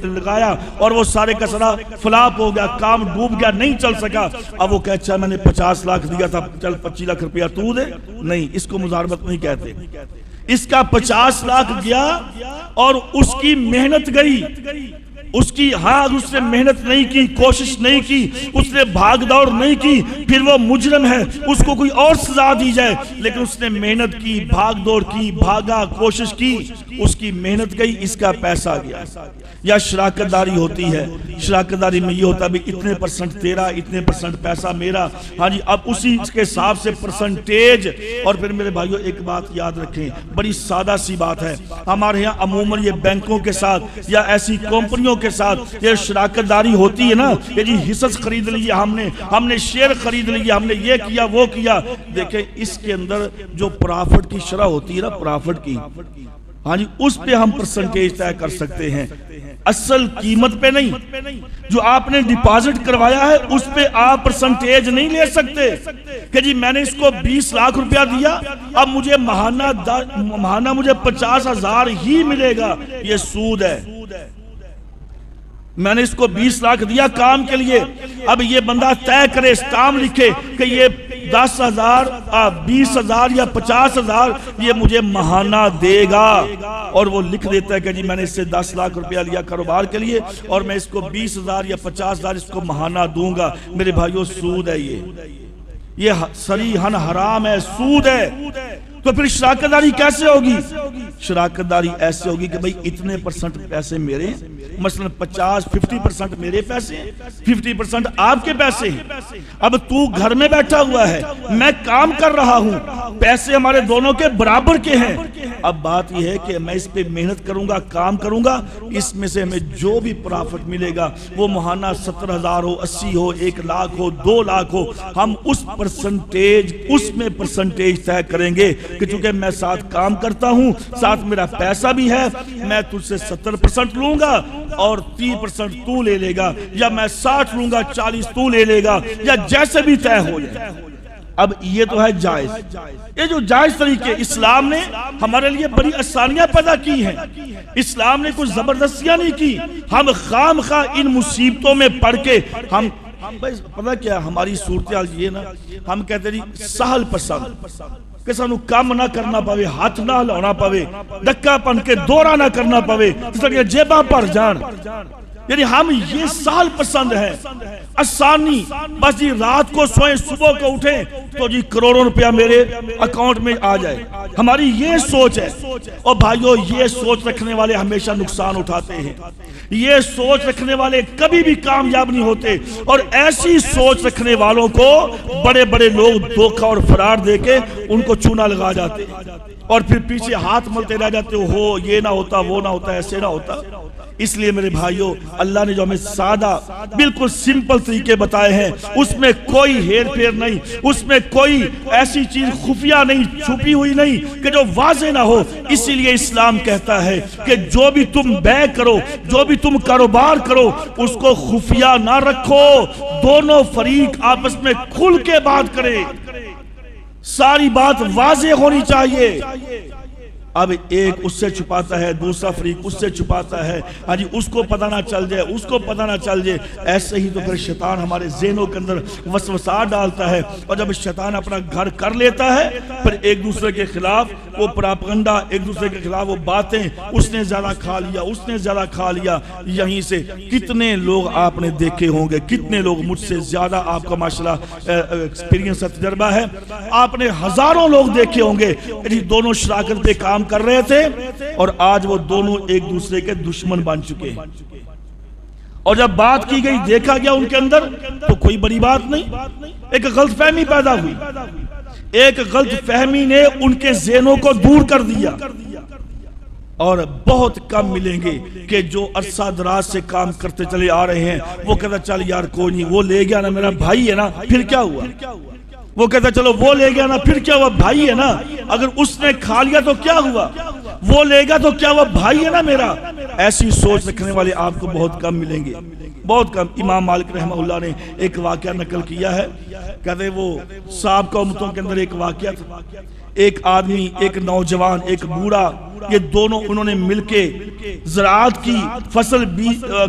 لگایا اور وہ سارے کا سارا فلاپ ہو گیا، کام ڈوب گیا، نہیں چل سکا۔ اب وہ کہتا اچھا میں نے 50 لاکھ دیا تھا، چل 25 لاکھ روپیہ تو دے، نہیں، اس کو مزاربت نہیں کہتے۔ اس کا 50 لاکھ گیا اور اس کی محنت گئی، اس کی اس نے محنت نہیں کی، کوشش نہیں کی، اس نے بھاگ دوڑ نہیں کی، پھر وہ مجرم ہے، اس کو کوئی اور سزا دی جائے، لیکن اس نے محنت کی، بھاگ دوڑ کی، بھاگا، کوشش کی، اس کی محنت گئی، اس کا پیسہ گیا۔ یا شراکت داری ہوتی ہے، شراکت داری میں یہ ہوتا ہے اتنے پرسنٹ تیرا، اتنے پرسنٹ پیسہ میرا، ہاں جی اب اسی کے حساب سے پرسنٹیج۔ اور پھر میرے بھائیوں ایک بات یاد رکھیں، بڑی سادہ سی بات ہے، ہمارے یہاں عموماً یہ بینکوں کے ساتھ یا ایسی کمپنیوں کے ساتھ یہ شراکت داری ہوتی ہے نا، یہ جی حصص خرید لیا ہم نے شیئر خرید لیا، ہم نے یہ کیا وہ کیا۔ دیکھیں اس کے اندر جو پرافٹ کی شرح ہوتی ہے نا، پرافٹ کی، ہاں جی اس پہ ہم پرسنٹیج طے کر سکتے ہیں، اصل قیمت پہ نہیں۔ جو آپ نے ڈپازٹ کروایا ہے اس پہ آپ پرسنٹیج نہیں لے سکتے کہ جی میں نے اس کو 20 لاکھ روپیہ دیا، اب مجھے ماہانہ مجھے 50,000 ہی ملے گا، یہ سود ہے۔ میں نے اس کو 20 لاکھ دیا کام کے لیے، اب یہ بندہ طے کرے، اسٹامپ لکھے کہ یہ 10,000 20,000 یا 50,000 یہ مجھے ماہانہ دے گا، اور وہ لکھ دیتا ہے کہ جی میں نے اس سے 10 لاکھ روپیہ لیا کاروبار کے لیے اور میں اس کو 20,000 یا 50,000 اس کو ماہانہ دوں گا۔ میرے بھائیوں سود ہے، یہ صریحاً حرام ہے، سود ہے۔ تو پھر شراکت داری کیسے ہوگی؟ شراکت داری ایسے ہوگی کہ بھئی اتنے پرسنٹ پیسے میرے، مثلا 50% میرے پیسے ہیں، 50% آپ کے پیسے ہیں۔ اب تو گھر میں بیٹھا ہوا ہے، میں کام کر رہا ہوں، پیسے ہمارے دونوں کے برابر کے ہیں۔ اب بات یہ ہے کہ میں اس پہ محنت کروں گا، کام کروں گا، اس میں سے ہمیں جو بھی پرافٹ ملے گا وہ ماہانہ 70,000 ہو، 80 ہو، 1 لاکھ ہو، 2 لاکھ ہو، ہم اس میں پرسنٹیج طے کریں گے کہ چونکہ میں ساتھ کام کرتا ہوں، ساتھ میرا پیسہ بھی ہے، میں تجھ سے 70% لوں گا اور 30% تو لے لے گا، یا میں 60 لوں گا 40 تو لے لے گا، یا جیسے بھی طے ہو جائے۔ اب یہ تو ہے جائز، یہ جو جائز طریقے اسلام نے ہمارے لیے بڑی آسانیاں پیدا کی ہیں، اسلام نے کوئی زبردستیاں نہیں کی۔ ہم خام خواہ ان مصیبتوں میں پڑھ کے ہم پتہ کیا ہماری صورتحال یہ نا، ہم کہتے ہیں سہل پسند، کہ سانو کام نہ کرنا پوے، ہاتھ نہ ہلانا پوے، ڈکا پن کے دورہ نہ کرنا پوے، جس لئے جیباں پر جان. یعنی ہم یہ سال پسند ہے آسانی، بس جی رات کو سوئیں صبح کو اٹھیں تو جی کروڑوں روپیہ میرے اکاؤنٹ میں آ جائے. ہماری یہ سوچ ہے. اور بھائیو یہ سوچ رکھنے والے ہمیشہ نقصان اٹھاتے ہیں، یہ سوچ رکھنے والے کبھی بھی کامیاب نہیں ہوتے. اور ایسی سوچ رکھنے والوں کو بڑے بڑے لوگ دھوکہ اور فرار دے کے ان کو چونا لگا جاتے ہیں اور پھر پیچھے ہاتھ ملتے رہ جاتے ہو یہ نہ ہوتا وہ نہ ہوتا ایسے نہ ہوتا. اس لیے میرے بھائیوں اللہ نے جو ہمیں سادہ بالکل سمپل طریقے بتائے ہیں اس میں کوئی ہیر پھیر نہیں، اس میں کوئی ایسی چیز خفیہ نہیں، چھپی ہوئی نہیں کہ جو واضح نہ ہو. اسی لیے اسلام کہتا ہے کہ جو بھی تم بے کرو، جو بھی تم کاروبار کرو اس کو خفیہ نہ رکھو، دونوں فریق آپس میں کھل کے بات کرے، ساری بات واضح ہونی چاہیے. اب ایک اس سے چھپاتا ہے، دوسرا فریق اس سے چھپاتا ہے، ہاں جی اس کو پتہ نہ چل جائے، اس کو پتہ نہ چل جائے. ایسے ہی تو پھر شیطان ہمارے ذہنوں کے اندر وسوسات ڈالتا ہے، اور جب شیطان اپنا گھر کر لیتا ہے پھر ایک دوسرے کے خلاف وہ پراپگنڈا، ایک دوسرے کے خلاف وہ باتیں، اس نے زیادہ کھا لیا، اس نے زیادہ کھا لیا. یہیں سے کتنے لوگ آپ نے دیکھے ہوں گے، کتنے لوگ مجھ سے زیادہ آپ کا ماشاءاللہ ایکسپیرینس تجربہ ہے، آپ نے ہزاروں لوگ دیکھے ہوں گے دونوں شراکت پہ کام کر رہے تھے اور آج وہ دونوں ایک دوسرے کے دشمن بن چکے ہیں. اور جب بات کی گئی دیکھا گیا ان کے اندر تو کوئی بڑی بات نہیں، ایک غلط فہمی پیدا ہوئی، ایک غلط فہمی نے ان کے ذہنوں کو دور کر دیا. اور بہت کم ملیں گے کہ جو عرصہ دراز سے کام کرتے چلے آ رہے ہیں وہ کہتا چل یار کوئی نہیں، وہ لے گیا نا میرا بھائی ہے نا، پھر کیا ہوا. وہ کہتا چلو وہ لے گیا نا پھر کیا ہوا، بھائی ہے نا، اگر اس نے کھا لیا تو کیا ہوا، وہ لے گا تو کیا ہوا، بھائی ہے نا میرا. ایسی سوچ رکھنے والے آپ کو بہت کم ملیں گے، بہت کم. امام مالک رحمہ اللہ نے ایک واقعہ نقل کیا ہے، کہتے وہ سابقہ امتوں کے اندر ایک واقعہ تھا. ایک آدمی، ایک نوجوان، ایک بوڑھا، یہ دونوں انہوں نے مل کے زراعت کی، فصل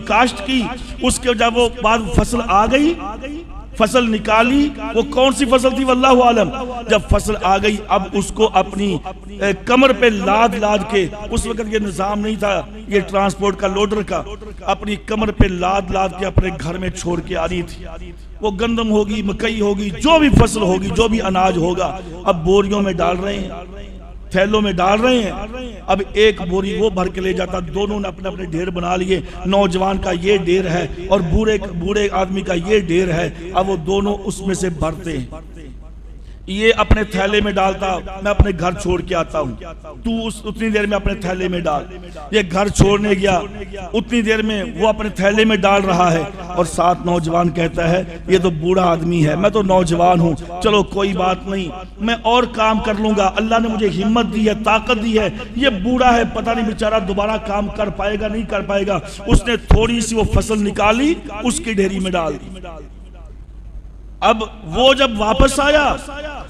کاشت کی. اس کے جب وہ بعد فصل آ گئی، فصل نکالی، وہ کون سی فصل تھی واللہ عالم. جب فصل آ گئی اب اس کو اپنی کمر پہ لاد کے، اس وقت یہ نظام نہیں تھا یہ ٹرانسپورٹ کا، لوڈر کا، اپنی کمر پہ لاد کے اپنے گھر میں چھوڑ کے آ رہی تھی. وہ گندم ہوگی، مکئی ہوگی، جو بھی فصل ہوگی، جو بھی اناج ہوگا اب بوریوں میں ڈال رہے ہیں، تھیلوں میں ڈال رہے ہیں. اب ایک بوری وہ بھر کے لے جاتا، دونوں نے اپنے اپنے ڈھیر بنا لیے، نوجوان کا یہ ڈھیر ہے اور بوڑھے آدمی کا یہ ڈھیر ہے. اب وہ دونوں اس میں سے بھرتے ہیں، یہ اپنے تھیلے میں ڈالتا، میں اپنے گھر چھوڑ کے آتا ہوں، تو اتنی دیر میں اپنے تھیلے میں ڈال. یہ گھر چھوڑنے گیا، اتنی دیر میں وہ اپنے تھیلے میں ڈال رہا ہے اور ساتھ نوجوان کہتا ہے یہ تو بوڑھا آدمی ہے، میں تو نوجوان ہوں، چلو کوئی بات نہیں میں اور کام کر لوں گا، اللہ نے مجھے ہمت دی ہے، طاقت دی ہے. یہ بوڑھا ہے پتہ نہیں بیچارہ دوبارہ کام کر پائے گا نہیں کر پائے گا. اس نے تھوڑی سی وہ فصل نکالی، اس کی ڈھیری میں ڈال دی. اب وہ جب واپس آیا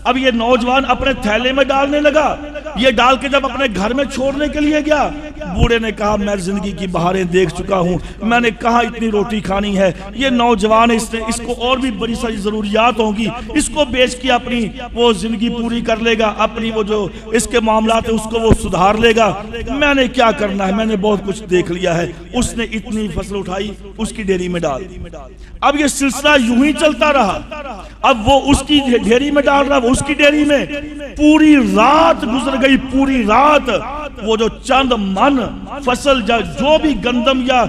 اب یہ نوجوان اپنے تھیلے میں ڈالنے لگا، یہ ڈال کے جب اپنے گھر میں چھوڑنے کے لیے گیا، بوڑھے نے کہا میں زندگی کی بہاریں دیکھ چکا ہوں، میں نے کہاں اتنی روٹی کھانی ہے، یہ نوجوان ہے، اس کو اور بھی بڑی ساری ضروریات ہوں گی، اس کو بیچ کے اپنی وہ زندگی پوری کر لے گا، اپنی وہ جو اس کے معاملات ہیں اس کو وہ سدھار لے گا، میں نے کیا کرنا ہے، میں نے بہت کچھ دیکھ لیا ہے. اس نے اتنی فصل اٹھائی، اس کی ڈیری میں ڈال. اب یہ سلسلہ یوں ہی چلتا رہا. اب وہ اس کی ڈھیری میں ڈال رہا، وہ اس کی ڈھیری میں. پوری رات گزر گئی، پوری رات وہ جو چند من فصل جو بھی گندم یا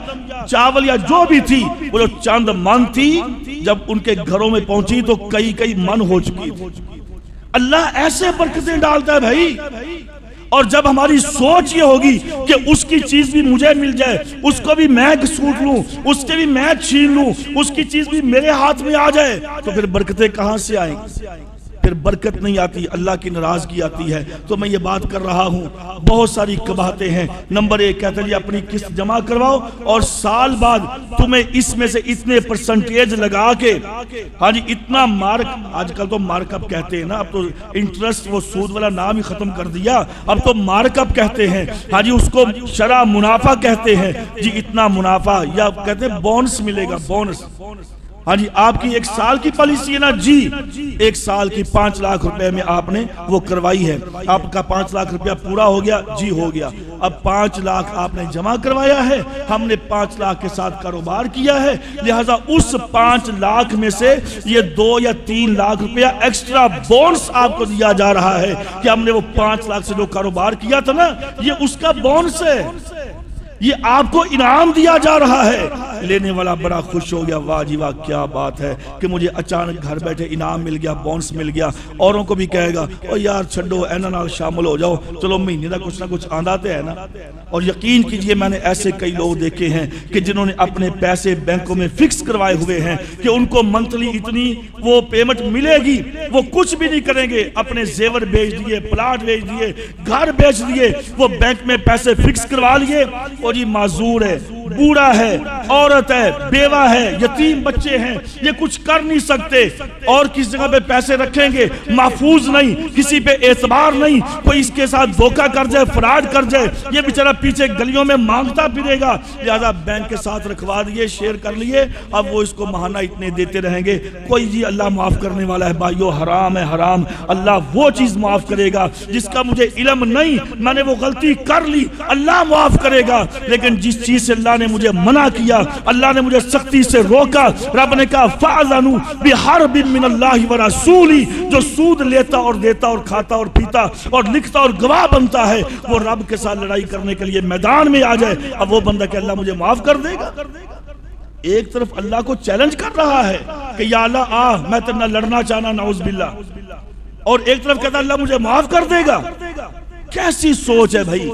چاول یا جو بھی تھی، وہ جو چند من تھی جب ان کے گھروں میں پہنچی تو کئی من ہو چکی تھی. اللہ ایسے برکتیں ڈالتا ہے بھائی. اور جب ہماری سوچ یہ ہوگی کہ اس کی چیز بھی مجھے مل جائے، اس کو بھی میں سوٹ لوں، اس کے بھی میں چھین لوں، اس کی چیز بھی میرے ہاتھ میں آ جائے، تو پھر برکتیں کہاں سے آئیں گی؟ پھر برکت نہیں آتی، اللہ کی ناراضگی آتی ہے. تو میں یہ بات کر رہا ہوں، بہت ساری قباحتیں ہیں. نمبر 1 کہتے ہیں اپنی قسط جمع کرواؤ اور سال بعد تمہیں اس میں سے اتنے پرسنٹیج لگا کے، ہاں جی اتنا مارک، آج کل تو مارک اپ کہتے ہیں نا، اب تو انٹرسٹ وہ سود والا نام ہی ختم کر دیا، اب تو مارک اپ کہتے ہیں، ہاں جی اس کو شرح منافع کہتے ہیں. جی اتنا منافع، یا کہتے ہیں بونس ملے گا، بونس ہاں جی آپ کی 1 سال کی پالیسی ہے نا جی 1 سال کی 5 لاکھ روپے میں آپ نے وہ کروائی ہے, آپ کا 5 لاکھ روپیہ پورا ہو گیا جی ہو گیا. اب 5 لاکھ آپ نے جمع کروایا ہے, ہم نے 5 لاکھ کے ساتھ کاروبار کیا ہے, لہٰذا اس 5 لاکھ میں سے یہ 2 یا 3 لاکھ روپیہ ایکسٹرا بونس آپ کو دیا جا رہا ہے کہ ہم نے وہ 5 لاکھ سے جو کاروبار کیا تھا نا یہ اس کا بونس ہے, یہ آپ کو انعام دیا جا رہا ہے. لینے والا بڑا خوش ہو گیا, واہ جی واہ کیا بات ہے کہ مجھے اچانک گھر بیٹھے انعام مل گیا, بونس مل گیا. اوروں کو بھی کہے گا او یار چھڈو اینا نال شامل ہو جاؤ, چلو مہینے دا کچھ نہ کچھ آنداتے ہے نا. اور یقین کیجئے میں نے ایسے کئی لوگ دیکھے ہیں کہ جنہوں نے اپنے پیسے بینکوں میں فکس کروائے ہوئے ہیں کہ ان کو منتھلی اتنی وہ پیمنٹ ملے گی, وہ کچھ بھی نہیں کریں گے, اپنے زیور بیچ دیے, پلاٹ بیچ دیے, گھر بیچ دیے, وہ بینک میں پیسے فکس کروا لیے. اور یہ معذور ہے, بوڑھا ہے, عورت ہے, بیوہ ہے, یتیم بچے ہیں, یہ کچھ کر نہیں سکتے, اور کس جگہ پہ پیسے رکھیں گے, محفوظ نہیں, کسی پہ اعتبار نہیں, کوئی اس کے ساتھ دھوکہ کر جائے, فراڈ کر جائے, یہ بیچارہ پیچھے گلیوں میں مانگتا پھرے گا. لہذا بینک کے ساتھ رکھوا دیے, شیئر کر لیے, اب وہ اس کو ماہانہ اتنے دیتے رہیں گے. کوئی جی اللہ معاف کرنے والا ہے بھائیو, حرام ہے حرام. اللہ وہ چیز معاف کرے گا جس کا مجھے علم نہیں, میں نے وہ غلطی کر لی, اللہ معاف کرے گا. لیکن جس چیز سے اللہ نے مجھے منع کیا, اللہ نے مجھے سختی سے روکا, رب نے کہا فَأَذَنُوا بِحَرْبٍ مِّنَ اللَّهِ وَرَسُولِهِ, جو سود لیتا اور دیتا اور کھاتا اور پیتا اور لکھتا اور گواہ بنتا ہے, وہ رب کے ساتھ لڑائی کرنے کے لیے میدان میں آ جائے. اب وہ بندہ کہ اللہ مجھے معاف کر دے گا. ایک طرف اللہ کو چیلنج کر رہا ہے کہ یا اللہ میں تیرے نہ لڑنا چاہنا نعوذ باللہ, اور ایک طرف کہتا اللہ مجھے معاف کر دے گا. کیسی سوچ ہے بھائی,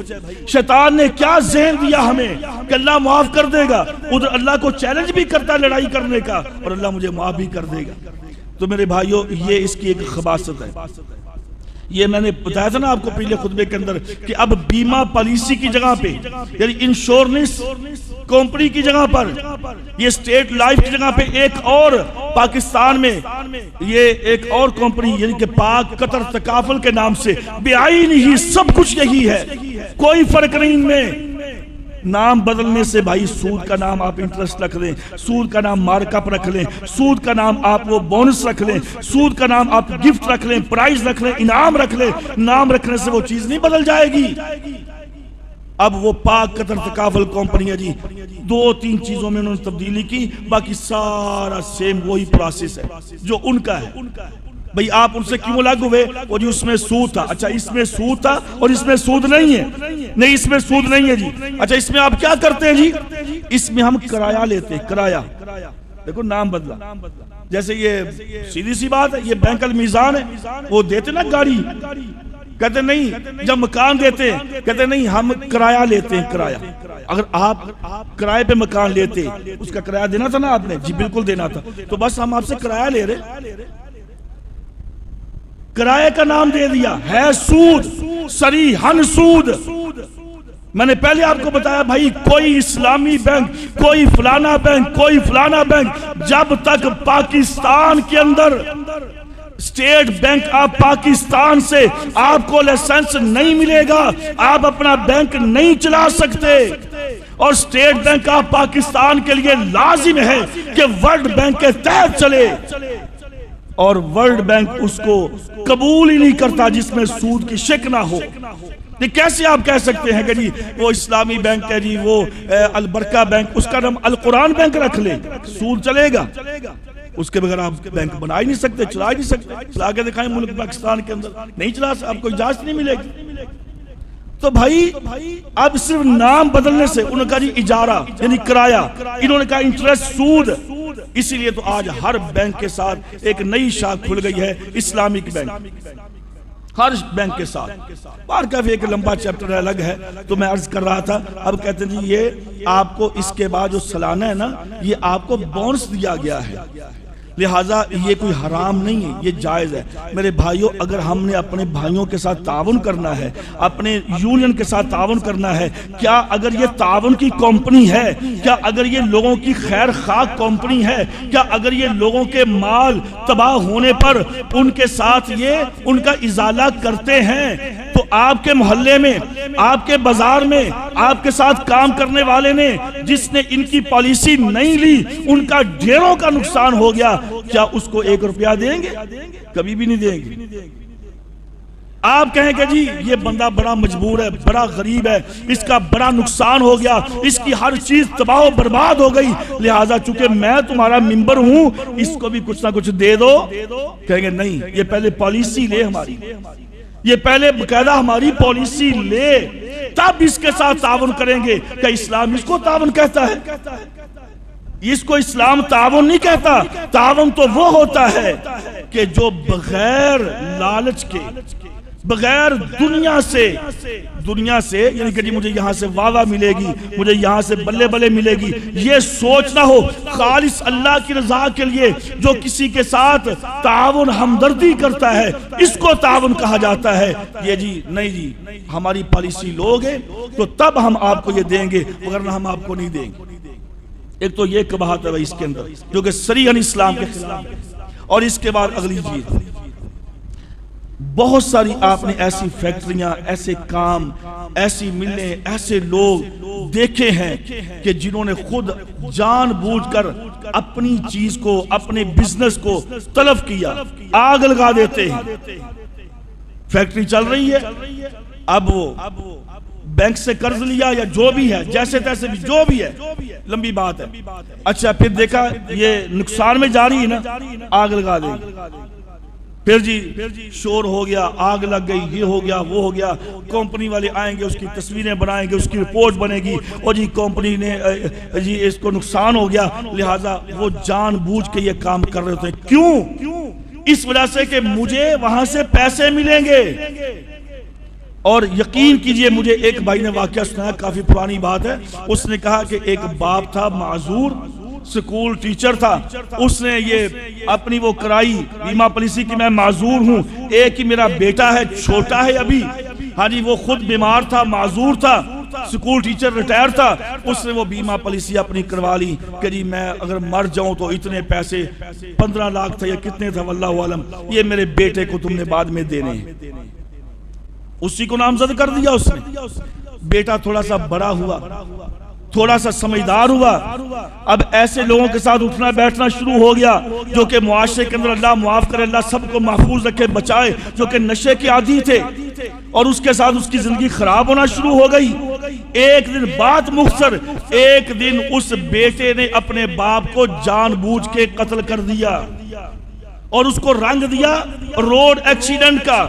شیطان نے کیا ذہن دیا ہمیں کہ اللہ معاف کر دے گا, ادھر اللہ کو چیلنج بھی کرتا ہے لڑائی کرنے کا, اور اللہ مجھے معاف بھی کر دے گا. تو میرے بھائیو یہ اس کی ایک خباثت ہے. یہ میں نے بتایا تھا نا آپ کو پہلے خطبے کے اندر کہ اب بیمہ پالیسی کی جگہ پہ, یعنی انشورنس کمپنی کی جگہ پر, یہ اسٹیٹ لائف کی جگہ پہ ایک اور پاکستان میں یہ ایک اور کمپنی یعنی کہ پاک قطر تکافل کے نام سے بیعین ہی سب کچھ یہی ہے, کوئی فرق نہیں ان میں. نام بدلنے سے بھائی, سود کا نام آپ انٹرسٹ رکھ لیں, سود کا نام مارک اپ رکھ لیں, سود کا نام آپ وہ بونس رکھ لیں, سود کا نام آپ گفٹ رکھ لیں, پرائز رکھ لیں, انعام رکھ لیں, نام رکھنے سے وہ چیز نہیں بدل جائے گی. اب وہ پاک قطر تکافل کمپنی ہے جی, 2-3 چیزوں میں انہوں نے تبدیلی کی, باقی سارا سیم وہی پروسیس ہے جو ان کا ہے. بھئی آپ ان سے کیوں الگ ہوئے, وہ جی اس میں سود تھا, اچھا اس میں سود تھا اور اس میں سود نہیں ہے, نہیں اس میں سود نہیں ہے جی, اچھا اس میں آپ کیا کرتے ہیں جی, اس میں ہم کرایہ لیتے ہیں, کرایہ. دیکھو نام بدلا, جیسے یہ سیدھی سی بات ہے, یہ بینک المیزان ہے, وہ دیتے نا گاڑی, کہتے نہیں, جب مکان دیتے ہیں کہتے نہیں ہم کرایہ لیتے ہیں, کرایہ. اگر آپ کرایہ پہ مکان لیتے, اس کا کرایہ دینا تھا نا آپ نے, جی بالکل دینا تھا, تو بس ہم آپ سے کرایہ لے رہے, کرایہ کا نام دے دیا ہے سود, صریحاً سود. میں نے پہلے آپ کو بتایا بھائی, کوئی اسلامی بینک, کوئی فلانا بینک, کوئی فلانا بینک, جب تک پاکستان کے another state bank of Pakistan سے آپ کو لائسنس نہیں ملے گا, آپ اپنا بینک نہیں چلا سکتے. اور اسٹیٹ بینک آف پاکستان کے لیے لازم ہے کہ ورلڈ بینک کے تحت چلے, اور ورلڈ بینک اس کو قبول ہی نہیں کرتا جس میں سود کی شک نہ ہو. کیسے آپ کہہ سکتے ہیں کہ جی وہ اسلامی بینک ہے جی, وہ البرکہ بینک, اس کا نام القرآن بینک رکھ لیں, سود چلے گا؟ اس کے بغیر آپ بینک بنا ہی نہیں سکتے, چلا ہی نہیں سکتے. چلا کے دکھائیں ملک پاکستان کے اندر, نہیں چلا سکتے, آپ کو اجازت نہیں ملے گی. تو بھائی اب صرف نام بدلنے سے, انہوں نے کہا جی اجارہ یعنی کرایہ, انہوں نے کہا انٹرسٹ سود. اسی لیے تو آج ہر بینک کے ساتھ ایک نئی شاخ کھل گئی ہے, اسلامک بینک, ہر بینک کے ساتھ. بار کافی ایک لمبا چیپٹر الگ ہے, تو میں عرض کر رہا تھا. اب کہتے ہیں جی یہ آپ کو اس کے بعد جو سالانہ ہے نا, یہ آپ کو بونس دیا گیا ہے, لہٰذا یہ کوئی حرام نہیں ہے, یہ جائز ہے. میرے بھائیوں, اگر ہم نے اپنے بھائیوں کے ساتھ تعاون کرنا ہے, اپنے یونین کے ساتھ تعاون کرنا ہے, کیا اگر یہ تعاون کی کمپنی ہے, کیا اگر یہ لوگوں کی خیر خواہ کمپنی ہے, کیا اگر یہ لوگوں کے مال تباہ ہونے پر ان کے ساتھ یہ ان کا ازالہ کرتے ہیں, تو آپ کے محلے میں، آپ کے بازار میں، آپ کے ساتھ کام کرنے والے نے جس نے ان کی پالیسی نہیں لی، ان کا ڈھیروں کا نقصان ہو گیا، کیا اس کو 1 روپیہ دیں گے؟ کبھی بھی نہیں دیں گے۔ آپ کہیں کہ جی یہ بندہ بڑا مجبور ہے، بڑا غریب ہے، اس کا بڑا نقصان ہو گیا، اس کی ہر چیز تباہ و برباد ہو گئی، لہٰذا چونکہ میں تمہارا ممبر ہوں اس کو بھی کچھ نہ کچھ دے دو۔ کہیں گے نہیں، یہ پہلے پالیسی لے ہماری، یہ پہلے باقاعدہ ہماری پالیسی لے، تب اس کے ساتھ تعاون کریں گے۔ کہ اسلام اس کو تعاون کہتا ہے؟ اس کو اسلام تعاون نہیں کہتا۔ تعاون تو وہ ہوتا ہے کہ جو بغیر لالچ کے، بغیر دنیا سے یعنی کہ جی مجھے یہاں سے واہ ملے گی، مجھے یہاں سے بلے بلے ملے گی، یہ سوچ نہ ہو، خالص اللہ کی رضا کے لیے جو کسی کے ساتھ تعاون ہمدردی کرتا ہے اس کو تعاون کہا جاتا ہے۔ یہ جی نہیں جی ہماری پالیسی لوگے تو تب ہم آپ کو یہ دیں گے، ورنہ ہم آپ کو نہیں دیں گے۔ ایک تو یہ قباحت ہے اس کے اندر جو کہ صریحاً اسلام کے خلاف ہے۔ اور اس کے بعد اگلی چیز، بہت ساری آپ نے ایسی فیکٹریاں، ایسے کام، ایسی ملیں، ایسے لوگ دیکھے ہیں کہ جنہوں نے خود جان بوجھ کر اپنی چیز کو، اپنے بزنس کو تلف کیا، آگ لگا دیتے ہیں۔ فیکٹری چل رہی ہے، اب وہ بینک سے قرض لیا یا جو بھی ہے، جیسے تیسے بھی جو بھی ہے، لمبی بات ہے، اچھا پھر دیکھا یہ نقصان میں جا رہی ہے نا، آگ لگا دیں گے۔ پھر جی شور ہو گیا، آگ لگ گئی، یہ ہو گیا، وہ ہو گیا، کمپنی والے آئیں گے، اس کی تصویریں بنائیں گے، اس کی رپورٹ بنے گی، اور جی کمپنی نے جی اس کو نقصان ہو گیا، لہٰذا وہ جان بوجھ کے یہ کام کر رہے ہوتے ہیں۔ کیوں؟ اس وجہ سے کہ مجھے وہاں سے پیسے ملیں گے۔ اور یقین کیجئے مجھے ایک بھائی نے واقعہ سنایا، کافی پرانی بات ہے، اس نے کہا کہ ایک باپ تھا معذور، سکول ٹیچر تھا، اس نے یہ اپنی وہ کرائی بیمہ پالیسی کی میں معذور ہوں، ایک ہی میرا بیٹا ہے، چھوٹا ہے ابھی، ہاں جی وہ خود بیمار تھا، معذور تھا، سکول ٹیچر ریٹائر تھا، اس نے وہ بیمہ پالیسی اپنی کروا لی کہ جی میں اگر مر جاؤں تو اتنے پیسے 15 لاکھ تھا یا کتنے تھا واللہ عالم، یہ میرے بیٹے کو تم نے بعد میں دینے ہیں۔ اسی کو نامزد کر دیا اس نے۔ بیٹا تھوڑا سا بڑا ہوا، تھوڑا سا سمجھدار ہوا، اب ایسے لوگوں کے ساتھ اٹھنا بیٹھنا شروع ہو گیا جو کہ معاشرے کے اندر، اللہ معاف کرے، اللہ سب کو محفوظ رکھے بچائے، جو کہ نشے کے عادی تھے، اور اس کے ساتھ اس کی زندگی خراب ہونا شروع ہو گئی۔ ایک دن بات مختصر، ایک دن اس بیٹے نے اپنے باپ کو جان بوجھ کے قتل کر دیا اور اس کو رنگ دیا روڈ ایکسیڈنٹ کا۔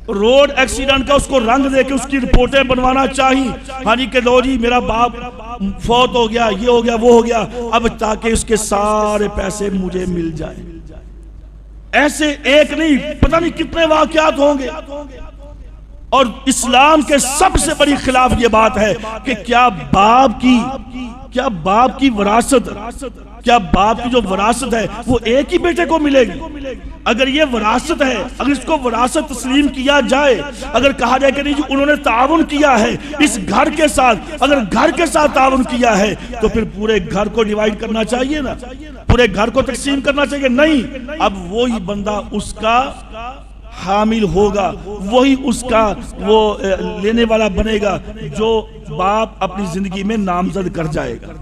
روڈ ایکسیڈنٹ کا اس کو رنگ دے کے اس کی رپورٹیں بنوانا چاہیے، ہاں جی کہ لو جی میرا باپ فوت ہو گیا، یہ ہو گیا، وہ ہو گیا، اب تاکہ اس کے سارے پیسے مجھے مل جائیں۔ ایسے ایک نہیں پتہ نہیں کتنے واقعات ہوں گے۔ اور اسلام کے سب سے بڑی خلاف یہ بات ہے کہ کیا باپ کی وراثت، کیا باپ کی جو وراثت ہے وہ ایک ہی بیٹے کو ملے گی؟ اگر یہ وراثت ہے، اگر اس کو وراثت تسلیم کیا جائے، اگر کہا جائے کہ نہیں انہوں نے تعاون کیا ہے اس گھر کے ساتھ، اگر گھر کے ساتھ تعاون کیا ہے تو پھر پورے گھر کو ڈیوائیڈ کرنا چاہیے نا، پورے گھر کو تقسیم کرنا چاہیے۔ نہیں، اب وہی بندہ اس کا حامل ہوگا، وہی اس کا وہ لینے والا بنے گا جو باپ اپنی زندگی میں نامزد کر جائے گا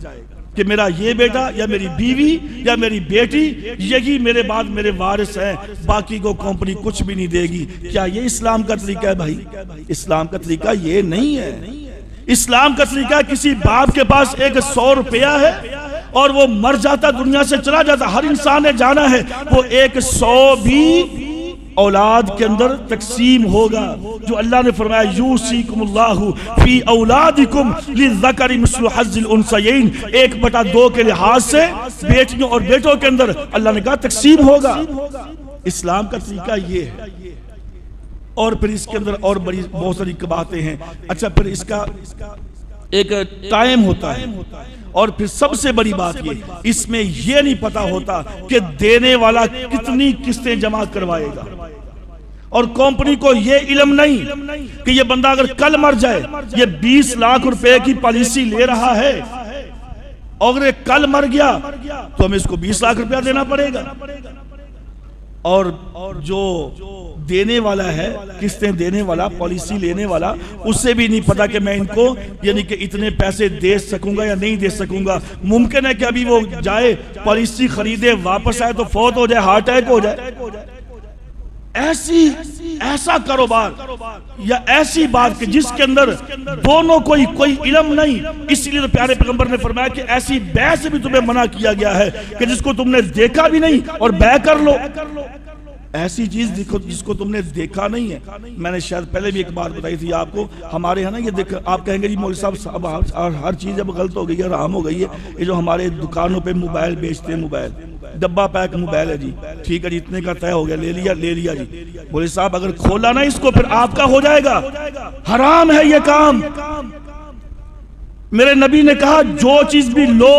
کہ میرا یہ بیٹا یا میری بیوی یا میری بیٹی یہی میرے بعد میرے وارث ہیں، باقی کو کمپنی کچھ بھی نہیں دے گی۔ کیا یہ اسلام کا طریقہ ہے بھائی؟ اسلام کا طریقہ یہ نہیں ہے۔ اسلام کا طریقہ کسی باپ کے پاس ایک 100 روپیہ ہے اور وہ مر جاتا، دنیا سے چلا جاتا، ہر انسان نے جانا ہے، وہ 100 بھی اولاد کے اندر تقسیم ہوگا، جو اللہ نے فرمایا یوصیکم اللہ فی اولادکم للذکر مثل حظ الانثیین، 1/2 کے لحاظ سے بیٹیوں اور بیٹوں کے اندر اللہ نے کہا تقسیم ہوگا۔ اسلام کا طریقہ یہ ہے۔ اور پھر اس کے اندر اور بہت ساری باتیں ہیں۔ اچھا پھر اس کا ایک ٹائم ہوتا ہے، اور پھر سب سے بڑی بات یہ، اس میں یہ نہیں پتا ہوتا کہ دینے والا کتنی قسطیں جمع کروائے گا، اور کمپنی کو یہ علم نہیں کہ یہ بندہ اگر کل مر جائے، یہ 20 لاکھ روپے کی پالیسی لے رہا ہے، اور اگر کل مر گیا تو ہمیں اس کو 20 لاکھ روپیہ دینا پڑے گا۔ اور جو دینے والا ہے، قسطیں دینے والا، پالیسی لینے والا، اس سے بھی نہیں پتا کہ میں ان کو یعنی کہ اتنے پیسے دے سکوں گا یا نہیں دے سکوں گا۔ ممکن ہے کہ ابھی وہ جائے پالیسی خریدے، واپس آئے تو فوت ہو جائے، ہارٹ اٹیک ہو جائے۔ ایسا کاروبار یا ایسی بات کہ جس کے اندر دونوں کوئی علم نہیں، اس لیے تو پیارے پیغمبر نے فرمایا کہ ایسی بے سے بھی تمہیں منع کیا گیا ہے کہ جس کو تم نے دیکھا بھی نہیں اور بے کر لو۔ ایسی چیز جس کو تم نے دیکھا نہیں ہے۔ میں نے شاید پہلے بھی ایک بات بتائی تھی آپ کو، ہمارے یہاں نا یہ دیکھ، آپ کہیں گے جی مولوی صاحب ہر چیز اب غلط ہو گئی ہے، حرام ہو گئی ہے۔ یہ جو ہمارے دکانوں پہ موبائل بیچتے ہیں، موبائل ڈبہ پیک موبائل ہے جی، ٹھیک ہے جی، اتنے کا طے ہو گیا، لے لیا جی۔ مولوی صاحب اگر کھولا نا اس کو پھر آپ کا ہو جائے گا، حرام ہے یہ کام۔ میرے نبی نے کہا جو چیز بھی لو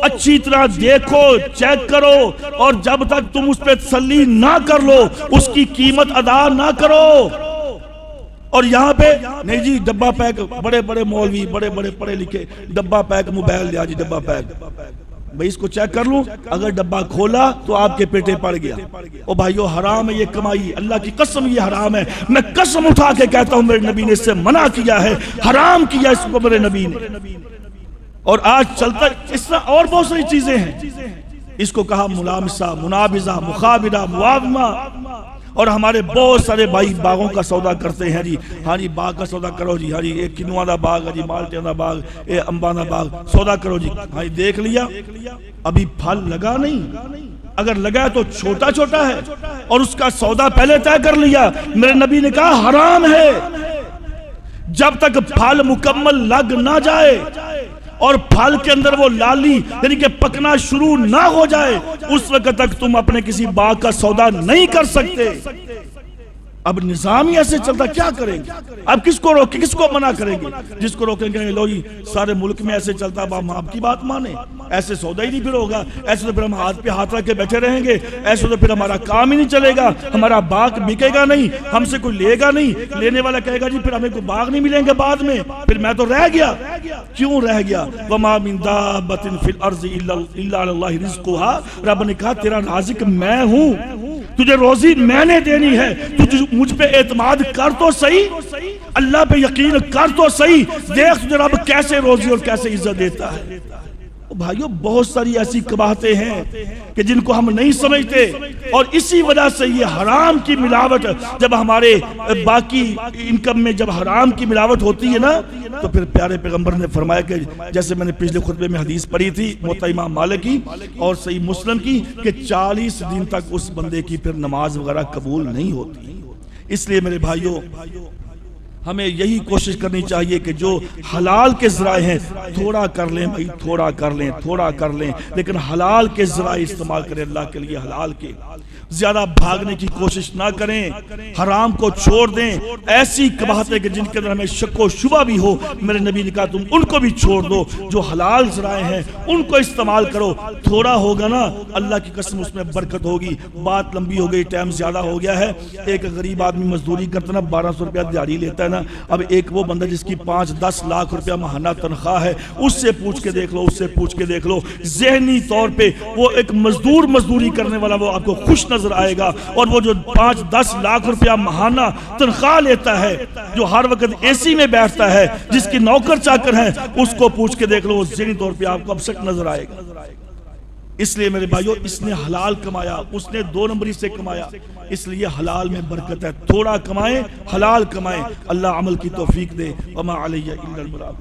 اچھی طرح دیکھو، چیک کرو، اور جب تک تم اس پہ تسلی نہ کر لو اس کی قیمت ادا نہ کرو۔ اور یہاں پہ نہیں جی ڈبہ پیک، بڑے بڑے مولوی، بڑے بڑے پڑھے لکھے، ڈبہ پیک موبائل لیا جی، ڈبہ پیک، بھئی اس کو چیک کر لوں، اگر ڈبہ کھولا تو آپ کے پیٹے پڑ گیا۔ او بھائیو حرام ہے یہ کمائی، اللہ کی قسم یہ حرام ہے۔ میں قسم اٹھا کے کہتا ہوں میرے نبی نے اس سے منع کیا ہے، حرام کیا اس کو میرے نبی نے۔ اور آج چلتا اس طرح اور بہت ساری چیزیں ہیں، اس کو کہا ملامسہ، منابزہ، مخابرہ، معاومہ۔ اور ہمارے بہت سارے بھائی باغوں کا سودا کرتے ہیں جی، ہاں جی باغ کا سودا کرو جی، ہاں جی ایک کنواں دا باغ ہے جی، مالٹیاں دا باغ، اے امباں دا باغ، سودا کرو جی، ہاں جی دیکھ لیا، ابھی پھل لگا نہیں، اگر لگا تو چھوٹا چھوٹا ہے اور اس کا سودا پہلے طے کر لیا۔ میرے نبی نے کہا حرام ہے، جب تک پھل مکمل لگ نہ جائے اور پھل کے اندر وہ لالی یعنی کہ پکنا شروع نہ ہو جائے، اس وقت تک تم اپنے کسی باغ کا سودا نہیں کر سکتے۔ اب نظام ہی ایسے چلتا، کیا کریں گے؟ اب کس کو روکیں، کس کو منع کریں گے؟ جس کو روکیں گے لو جی سارے ملک میں ایسے چلتا، اب ہم آپ کی بات مانیں، ایسے سودا ہی نہیں پھر ہوگا، ایسے تو پھر ہم ہاتھ پہ ہاتھ رکھ کے بیٹھے رہیں گے، ایسے تو پھر ہمارا کام ہی نہیں چلے گا، ہمارا باغ بکے گا نہیں، ہم سے کوئی لے گا نہیں، لینے والا کہے گا جی پھر ہمیں کوئی باغ نہیں ملیں گے بعد میں، پھر میں تو رہ گیا۔ کیوں رہ گیا؟ وَمَا مِن دَابَّةٍ فِي الْأَرْضِ إِلَّا عَلَى اللَّهِ رِزْقُهَا، رب نے کہا تیرا رازق میں ہوں، تجھے روزی میں نے دینی ہے، تجھے مجھ پہ اعتماد کر تو صحیح، اللہ پہ یقین کر تو صحیح، دیکھ تجھے رب کیسے روزی اور کیسے عزت دیتا ہے۔ بھائیو بہت ساری ایسی قباحتیں ہیں کہ جن کو ہم نہیں سمجھتے، اور اسی وجہ سے یہ حرام کی ملاوٹ، جب ہمارے باقی انکم میں جب حرام کی ملاوٹ ہوتی ہے نا، تو پھر پیارے پیغمبر نے فرمایا کہ جیسے میں نے پچھلے خطبے میں حدیث پڑھی تھی موطا امام مالک کی اور صحیح مسلم کی، کہ 40 دن تک اس بندے کی پھر نماز وغیرہ قبول نہیں ہوتی۔ اس لیے میرے بھائیو ہمیں یہی کوشش کرنی چاہیے کہ جو حلال کے ذرائع ہیں تھوڑا کر لیں بھائی، تھوڑا کر لیں، لیکن حلال کے ذرائع استعمال کریں، اللہ کے لیے حلال کے، زیادہ بھاگنے کی کوشش نہ کریں، حرام کو چھوڑ دیں۔ ایسی قباحتیں کہ جن کے اندر ہمیں شک و شبہ بھی ہو، میرے نبی نے کہا تم ان کو بھی چھوڑ دو، جو حلال ذرائع ہیں ان کو استعمال کرو، تھوڑا ہوگا نا اللہ کی قسم اس میں برکت ہوگی۔ بات لمبی ہو گئی، ٹائم زیادہ ہو گیا ہے۔ ایک غریب آدمی مزدوری کرتا نا، 1200 روپیہ دیہڑی لیتا ہے نا، اب ایک وہ بندہ جس کی 5-10 لاکھ روپیہ ماہانہ تنخواہ ہے، اس سے پوچھ کے دیکھ لو، اس سے پوچھ کے دیکھ لو، ذہنی طور پہ وہ ایک مزدوری کرنے والا وہ آپ کو خوش نظر آئے گا، اور وہ جو 5-10 لاکھ روپیہ ماہانہ تنخواہ لیتا ہے، جو ہر وقت اے سی میں بیٹھتا ہے، جس کی نوکر چاکر ہیں، اس کو پوچھ کے دیکھ لو، وہ ذہنی طور پہ آپ کو اپسٹ نظر آئے گا۔ اس لیے میرے بھائیو اس نے حلال کمایا، اس نے 2 نمبری سے کمایا، اس لیے حلال میں برکت ہے، تھوڑا کمائیں، حلال کمائیں، اللہ عمل کی توفیق دے۔ وما علیہ الا البلاغ۔